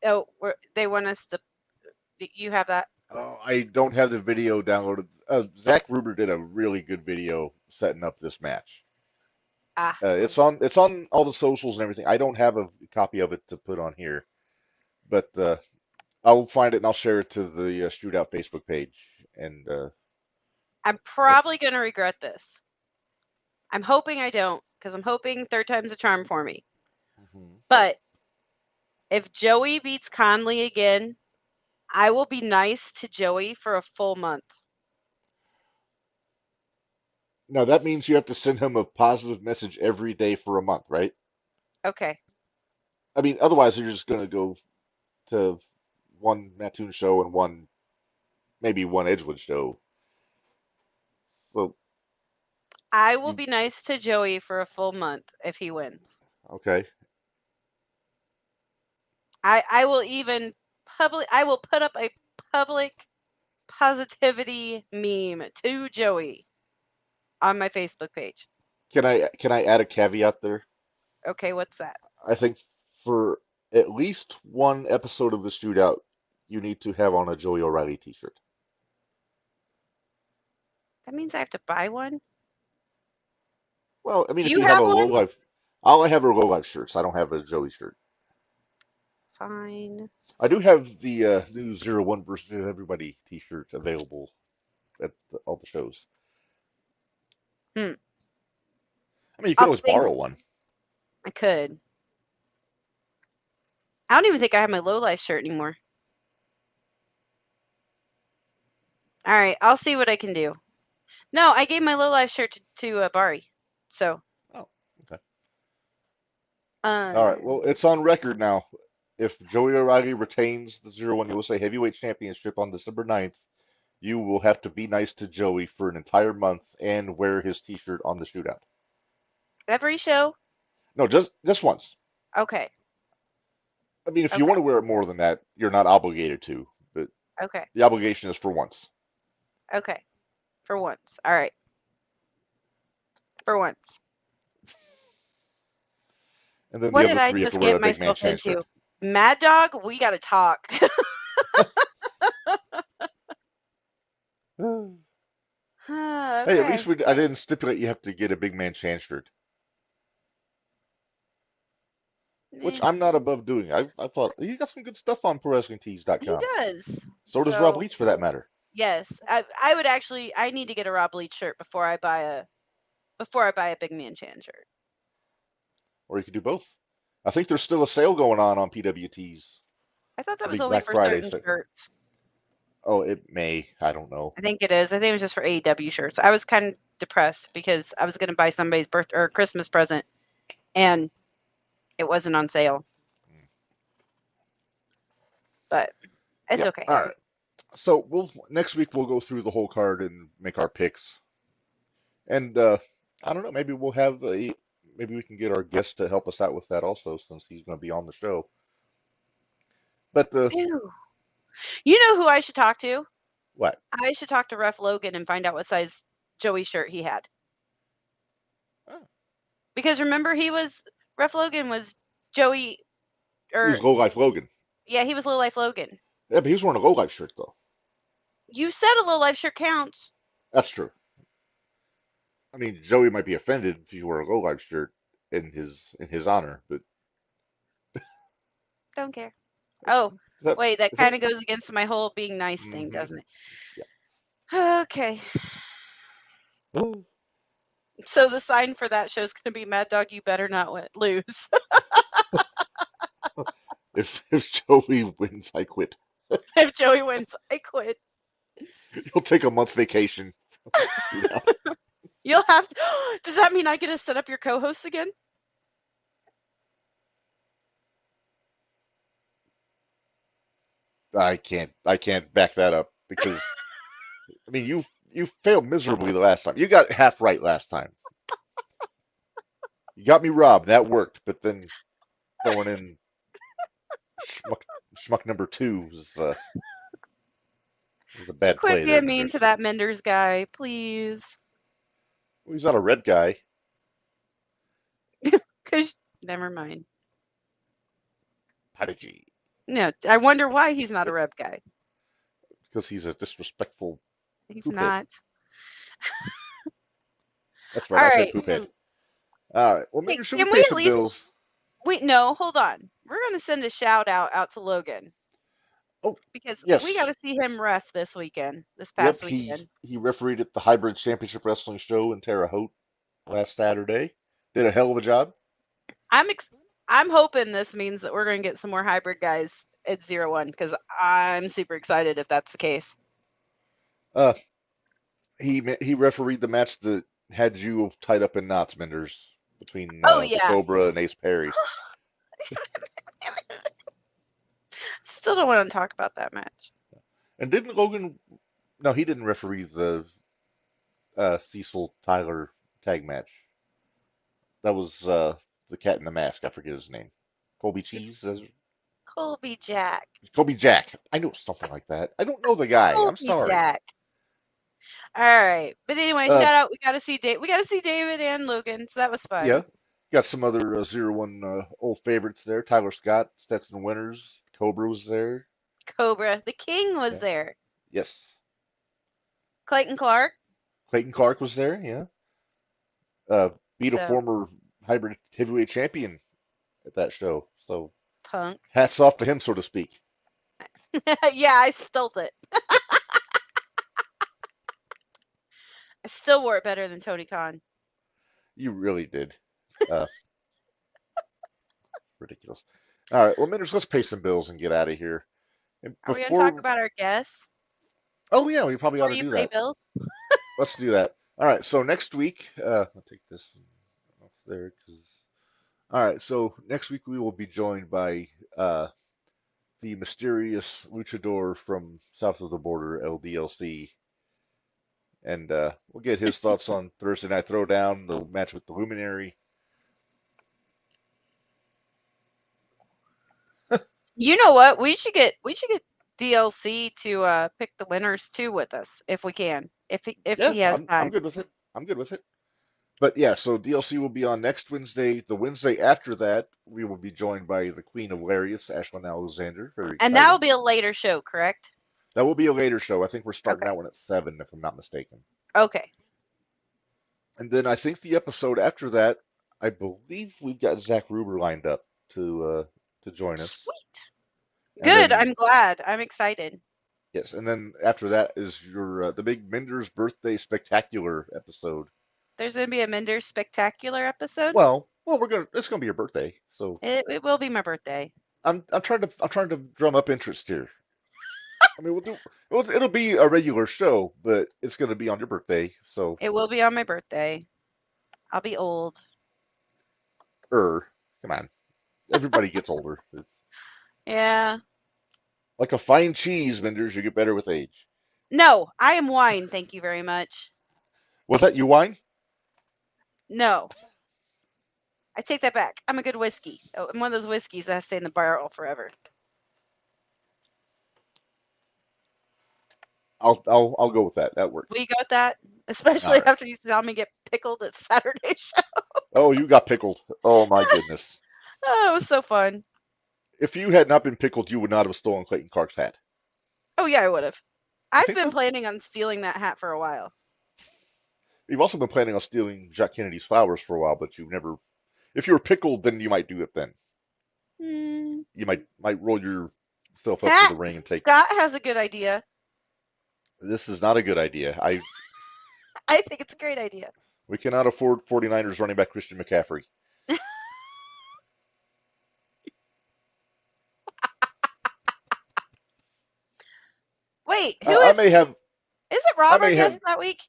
Oh, they want us to. You have that? Oh, I don't have the video downloaded. Zach Ruber did a really good video setting up this match. It's on all the socials and everything. I don't have a copy of it to put on here, but I'll find it and I'll share it to the Shootout Facebook page. And I'm probably gonna regret this. I'm hoping I don't, because I'm hoping third time's a charm for me. But if Joey beats Conley again, I will be nice to Joey for a full month. Now, that means you have to send him a positive message every day for a month, right? Okay. I mean, otherwise you're just going to go to one Mattoon show and maybe one Edgewood show. So I will be nice to Joey for a full month if he wins. Okay. I will even I will put up a public positivity meme to Joey on my Facebook page. Can I add a caveat there? Okay, what's that? I think for at least one episode of the Shootout, you need to have on a Joey O'Reilly t-shirt. That means I have to buy one? Well, I mean, if you have a Low Life, I have a Low Life shirts. I don't have a Joey shirt. Fine. I do have the new 01 versus Everybody t-shirt available at all the shows. I mean, you could I'll always think borrow one. I could. I don't even think I have my Low Life shirt anymore. All right, I'll see what I can do. No, I gave my Low Life shirt to Bari. So. Oh, okay. Uh, All right. Well, it's on record now. If Joey O'Reilly retains the 01 USA Heavyweight Championship on December 9th, you will have to be nice to Joey for an entire month and wear his T-shirt on the shootout. every show. No, just once. Okay. I mean, if you Okay. want to wear it more than that, you're not obligated to, but Okay. the obligation is for once. Okay. For once. All right. For once. And then What the did other I three have just to wear get a big man myself Chan into? shirt. Mad Dog, we got to talk. Hey, at least Okay. I didn't stipulate you have to get a big man Chan shirt, which Eh, I'm not above doing. I thought you got some good stuff on He ProWrestlingTees.com. does. So does Rob Leach, for that matter. Yes, I would actually. I need to get a Rob Leach shirt before I buy a Big Man Chan shirt. Or you could do both. I think there's still a sale going on PWTs. I thought that The was big only Black for Friday certain sale. shirts. Oh, it may. I don't know. I think it is. I think it was just for AEW shirts. I was kind of depressed because I was going to buy somebody's birth or Christmas present, and it wasn't on sale. But it's Yep. okay. All right. So next week we'll go through the whole card and make our picks. And I don't know, maybe maybe we can get our guest to help us out with that also, since he's going to be on the show. But Ew. You know who I should talk to? what? I should talk to Ref Logan and find out what size Joey shirt he had. Oh. Because remember, Ref Logan was Joey, He or was Low Life Logan. yeah, he was Low Life Logan. Yeah, but he was wearing a Low Life shirt though. You said a Low Life shirt counts. That's true. I mean, Joey might be offended if you wear a Low Life shirt in his honor, but Don't care. Oh, wait, that is kind of goes against my whole being nice thing, doesn't it? Yeah. Okay. Oh. So the sign for that show is going to be Mad Dog, you better not lose. If Joey wins, I quit. If Joey wins, I quit. You'll take a month vacation. You'll have to. Does that mean I get to set up your co-hosts again? I can't back that up because I mean you failed miserably the last time. You got half right last time. You got me robbed. That worked, but then throwing in schmuck number 2 was a bad Quit play there, being mean Minderz. to that Minderz guy, please. Well, he's not a red guy. Never mind. Prodigy. No, I wonder why he's not a Reb guy. Because he's a disrespectful. He's poop not. head. That's right. All I right. said poop head. All right. Well, Hey, maybe should can we we pay at some least- bills? Wait, no, hold on. We're going to send a shout out to Logan. Oh, because yes. we got to see him ref this past weekend. He refereed at the Hybrid Championship Wrestling Show in Terre Haute last Saturday. Did a hell of a job. I'm hoping this means that we're going to get some more hybrid guys at 01 because I'm super excited if that's the case. He refereed the match that had you tied up in knots, Minderz, between the Cobra and Ace Perry. Still don't want to talk about that match. And didn't Logan? No, he didn't referee the Cecil Tyler tag match. That was the Cat in the Mask. I forget his name. Colby Cheese. Colby Jack. Colby Jack. I know something like that. I don't know the guy. Colby I'm sorry. Jack. All right, but anyway, shout out. We got to see David and Logan, so that was fun. Yeah, got some other 01 old favorites there. Tyler Scott, Stetson Winters, Cobra was there. Cobra, the King was there. Yes. Clayton Clark. Clayton Clark was there. Yeah. Beat a former hybrid heavyweight champion at that show. So Punk. Hats off to him, so to speak. Yeah, I stole it. I still wore it better than Tony Khan. You really did. Uh, ridiculous. All right. Well, Minders, let's pay some bills and get out of here. And Are we going to talk before, about our guests oh yeah, we probably ought before to you do pay that. bills? Let's do that. All right. So next week, I'll take this off there because. All right. So next week we will be joined by the mysterious luchador from south of the border, LDLC, and we'll get his thoughts on Thursday Night Throwdown, the match with the Luminary. You know what? We should get DLC to pick the winners too with us if we can. If Yeah, he has I'm time. good with it. I'm good with it. But yeah, so DLC will be on next Wednesday. The Wednesday after that, we will be joined by the Queen of Lariats, Ashlyn Alexander. Very And that will exciting. be a later show, correct? That will be a later show. I think we're starting Okay. that one at 7, if I'm not mistaken. Okay. And then I think the episode after that, I believe we've got Zach Ruber lined up to join us. Sweet. And Good. then I'm glad. I'm excited. yes, and then after that is your the big Minder's birthday spectacular episode. There's going to be a Minderz spectacular episode. Well, it's gonna be your birthday, so It will be my birthday. I'm trying to drum up interest here. I mean, it'll be a regular show, but it's gonna be on your birthday, so It will be on my birthday. I'll be old. come on, everybody gets older. It's Yeah. like a fine cheese, Minder's. You get better with age. No, I am wine. Thank you very much. Was that you wine? No. I take that back. I'm a good whiskey. Oh, I'm one of those whiskeys that has to stay in the barrel forever. I'll go with that. That works. Will you go with that? Especially All right. after you saw me get pickled at Saturday show. Oh, you got pickled. Oh my goodness. Oh, it was so fun. If you had not been pickled, you would not have stolen Clayton Clark's hat. Oh yeah, I would have. I've think been so? planning on stealing that hat for a while. You've also been planning on stealing Jack Kennedy's flowers for a while, but you've never. If you were pickled, then you might do it then. Hmm. You might roll yourself up to the ring and take. Scott has a good idea. This is not a good idea. I think it's a great idea. We cannot afford 49ers running back Christian McCaffrey. Wait, who I is? may have. Is it Rob I our may guest have- that week?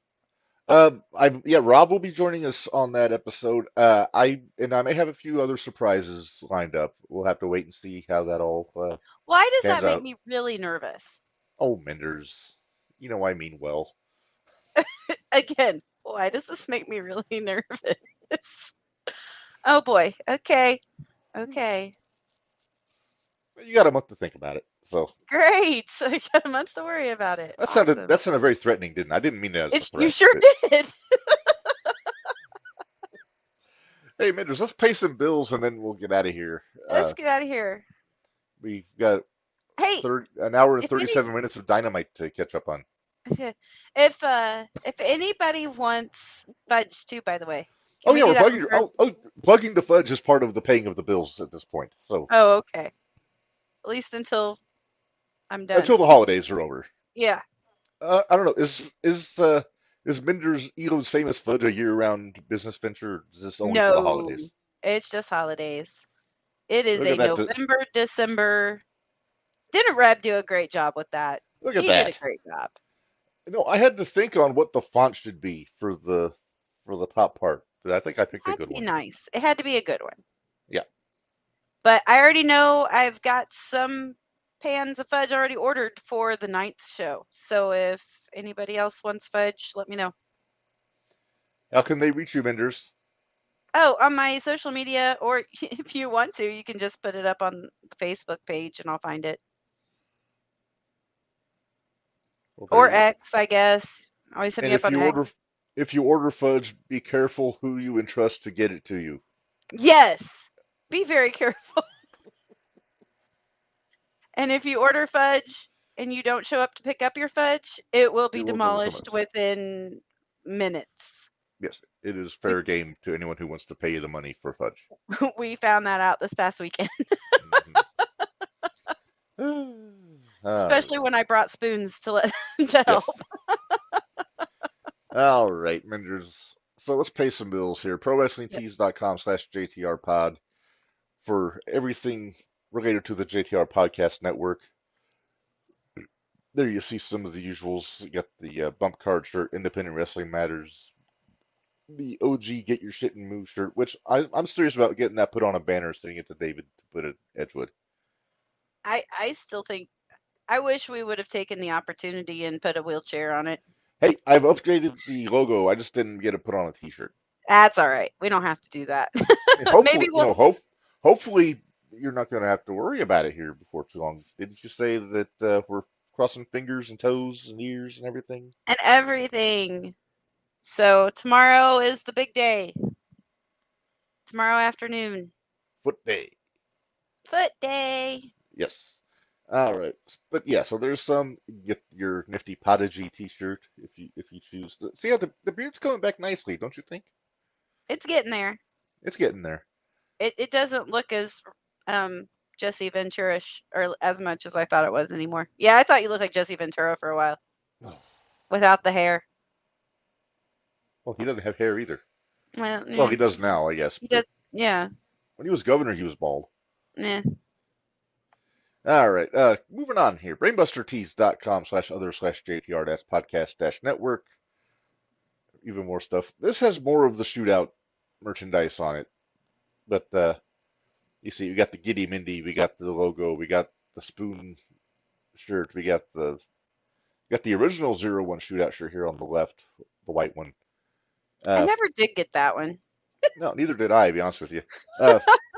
Rob will be joining us on that episode. I may have a few other surprises lined up. We'll have to wait and see how that all. Why does Hands that make out. me really nervous? Oh, Minders, you know I mean well. Again, why does this make me really nervous? Oh boy. Okay. Okay. You got a month to think about it. So Great. I got a month to worry about it. that Awesome. sounded very threatening, didn't I? I didn't mean that as a threat. You sure but- did. Hey, Minders, let's pay some bills and then we'll get out of here. Let's get out of here. We've got Hey, an hour and if any- 37 minutes of dynamite to catch up on. if anybody wants fudge too, by the way. Oh Can we yeah, do we're that plugging. one first? Plugging the fudge is part of the paying of the bills at this point. So Oh, okay. At least until I'm done. until the holidays are over. Yeah. I don't know. Is Minder's Elo's famous fudge a year-round business venture? Or is this only for the holidays? It's just holidays. It is Look a at that. November, December. Didn't Reb do a great job with that? Look at He that. did a great job. No, I had to think on what the font should be for the top part, but I think I picked a Had good to be one. nice. It had to be a good one. Yeah. But I already know I've got some pans of fudge already ordered for the 9th show. So if anybody else wants fudge, let me know. How can they reach you, Minders? Oh, on my social media, or if you want to, you can just put it up on the Facebook page and I'll find it. Well, there Or you go. X, I guess. Always hit And me up on X. if you order fudge, be careful who you entrust to get it to you. Yes. Be very careful. And if you order fudge and you don't show up to pick up your fudge, it will be It will go to demolished someone's. within minutes. Yes, it is fair game to anyone who wants to pay you the money for fudge. We found that out this past weekend, Mhm. especially when I brought spoons to let to help. Yes. All right, Minders. So let's pay some bills here. ProWrestlingTees.com/JTRPod for everything related to the JTR Podcast Network. There you see some of the usuals. You got the bump card shirt, Independent Wrestling Matters, the OG Get Your Shit and Move shirt, which I'm serious about getting that put on a banner, sending it to David to put at Edgewood. I still think I wish we would have taken the opportunity and put a wheelchair on it. Hey, I've upgraded the logo. I just didn't get it put on a T-shirt. That's all right. We don't have to do that. Hopefully, Maybe we'll. hopefully you're not going to have to worry about it here before too long. Didn't you say that we're crossing fingers and toes and ears and everything? And everything. So tomorrow is the big day. Tomorrow afternoon. Foot day. Foot day. Yes. All right. But yeah, so there's some. Get your nifty Podigy T-shirt if you choose. So yeah, the beard's coming back nicely, don't you think? It's getting there. It's getting there. It doesn't look as Jesse Ventura-ish or as much as I thought it was anymore. Yeah, I thought you looked like Jesse Ventura for a while. Without the hair. Well, he doesn't have hair either. Well, Well, he does now, I guess. He does. Yeah. When he was governor, he was bald. Yeah. All right. Moving on here. BrainbusterTees.com/other/JTR-podcast-network. Even more stuff. This has more of the shootout merchandise on it. But you see, we got the Giddy Mindy, we got the logo, we got the spoon shirt, we got the original 01 shootout shirt here on the left, the white one. I never did get that one. No, neither did I, to be honest with you.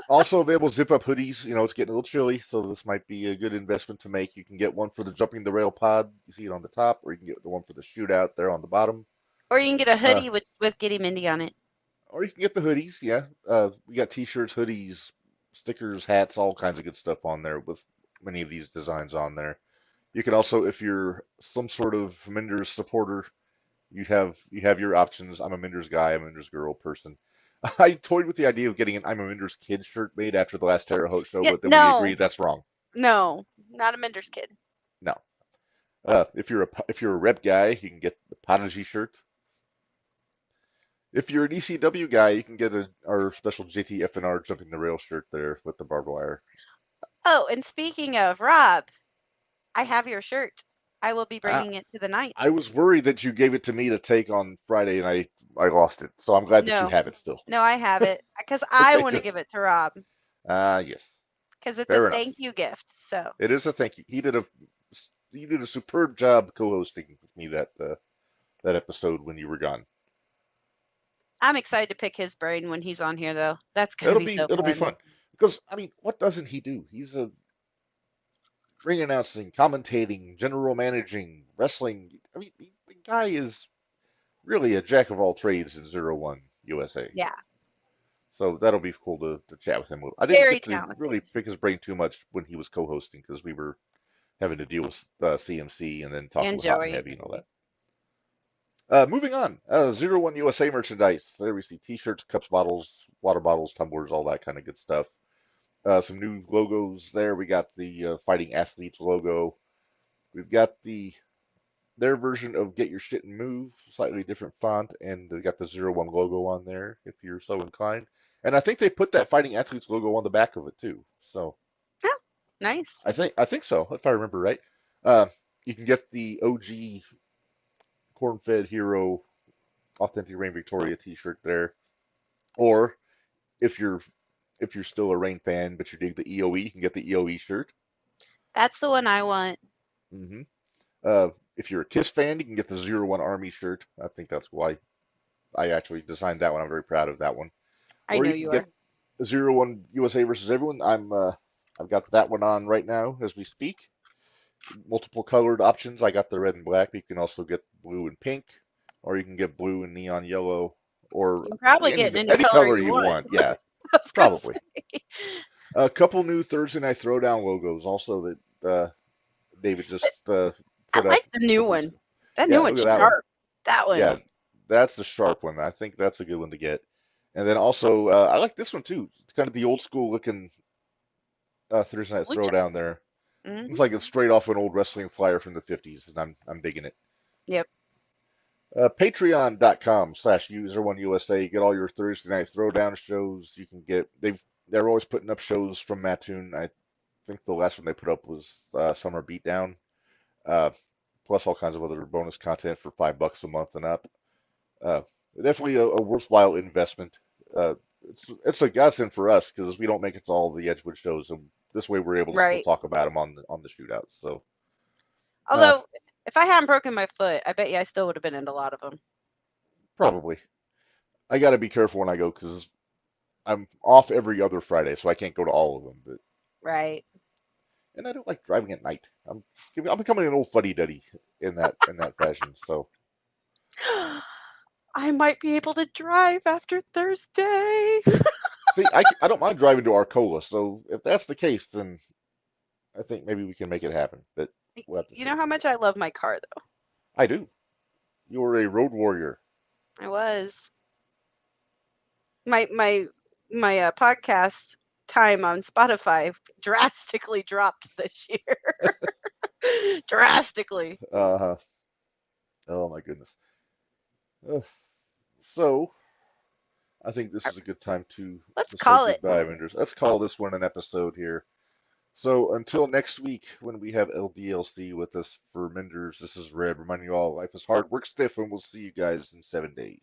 Also available zip-up hoodies. You know, it's getting a little chilly, so this might be a good investment to make. You can get one for the Jumping the Rail pod. You see it on the top, or you can get the one for the shootout there on the bottom. Or you can get a hoodie with Giddy Mindy on it. Or you can get the hoodies, yeah. We got t-shirts, hoodies, stickers, hats, all kinds of good stuff on there with many of these designs on there. You can also, if you're some sort of Minderz supporter, you have your options. I'm a Minderz guy, I'm a Minderz girl person. I toyed with the idea of getting an I'm a Minderz kid shirt made after the last Terre Haute show, Yeah, but then no. we agreed that's wrong. No, not a Minderz kid. No. If you're a Rep guy, you can get the Podigy shirt. If you're an ECW guy, you can get our special JTFNR Jumping the Rail shirt there with the barbed wire. Oh, and speaking of Rob, I have your shirt. I will be bringing it to the night. I was worried that you gave it to me to take on Friday, and I lost it. So I'm glad that you have it still. No, I have it because I want to give it to Rob. Yes. Because it's a thank you gift. So it is a thank you. He did a superb job co-hosting with me that episode when you were gone. I'm excited to pick his brain when he's on here, though. That's gonna be so fun. It'll be fun because I mean, what doesn't he do? He's a ring announcing, commentating, general managing, wrestling. I mean, the guy is really a jack of all trades in 01 USA. Yeah. So that'll be cool to chat with him. I didn't get to really pick his brain too much when he was co-hosting because we were having to deal with CMC and then talking with Hot and Heavy and all that. Moving on, 01 USA merchandise. There we see T-shirts, cups, bottles, water bottles, tumblers, all that kind of good stuff. Some new logos there. We got the Fighting Athletes logo. We've got their version of Get Your Shit and Move, slightly different font, and we got the 01 logo on there if you're so inclined. And I think they put that Fighting Athletes logo on the back of it too. So, oh, nice. I think so, if I remember right. You can get the OG Corn-Fed Hero Authentic Reign Victoria T-shirt there, or if you're still a Reign fan but you dig the EOE, you can get the EOE shirt. That's the one I want. Mm-hmm. If you're a Kiss fan, you can get the 01 Army shirt. I think that's why I actually designed that one. I'm very proud of that one. I know you are. Get 01 USA versus everyone. I've got that one on right now as we speak. Multiple colored options. I got the red and black. But you can also get blue and pink, or you can get blue and neon yellow, or you can probably get any color you want. Yeah, probably. A couple new Thursday Night Throwdown logos also that David just put I like the new one. That new one's sharp. That one. Yeah, that's the sharp one. I think that's a good one to get. And then also, I like this one too. It's kind of the old school looking Thursday Night Throwdown there. Mm-hmm. Looks like it's straight off an old wrestling flyer from the 50s, and I'm digging it. Yep. Patreon.com/user1USA. You get all your Thursday night throwdown shows. You can get they're always putting up shows from Mattoon. I think the last one they put up was Summer Beatdown. Uh, Plus all kinds of other bonus content for $5 a month and up. Uh, Definitely a worthwhile investment. It's a godsend for us because we don't make it to all the Edgewood shows, and this way we're able to still Right. talk about them on the shootouts. So Although, if I hadn't broken my foot, I bet you I still would have been into a lot of them. probably I got to be careful when I go because I'm off every other Friday, so I can't go to all of them. But Right. and I don't like driving at night. I'm becoming an old fuddy-duddy in that fashion. So I might be able to drive after Thursday. see, I don't mind driving to Arcola. So if that's the case, then I think maybe we can make it happen. But we'll have to You see. know how much I love my car, though. I do. You're a road warrior. I was. My podcast time on Spotify drastically dropped this year. Drastically. Uh-huh. Oh my goodness. So I think this is a good time to Let's say call it. goodbye, Minderz. Let's call this one an episode here. So until next week when we have LDLC with us for Minderz, this is Reb reminding you all life is hard, work stiff, and we'll see you guys in 7 days.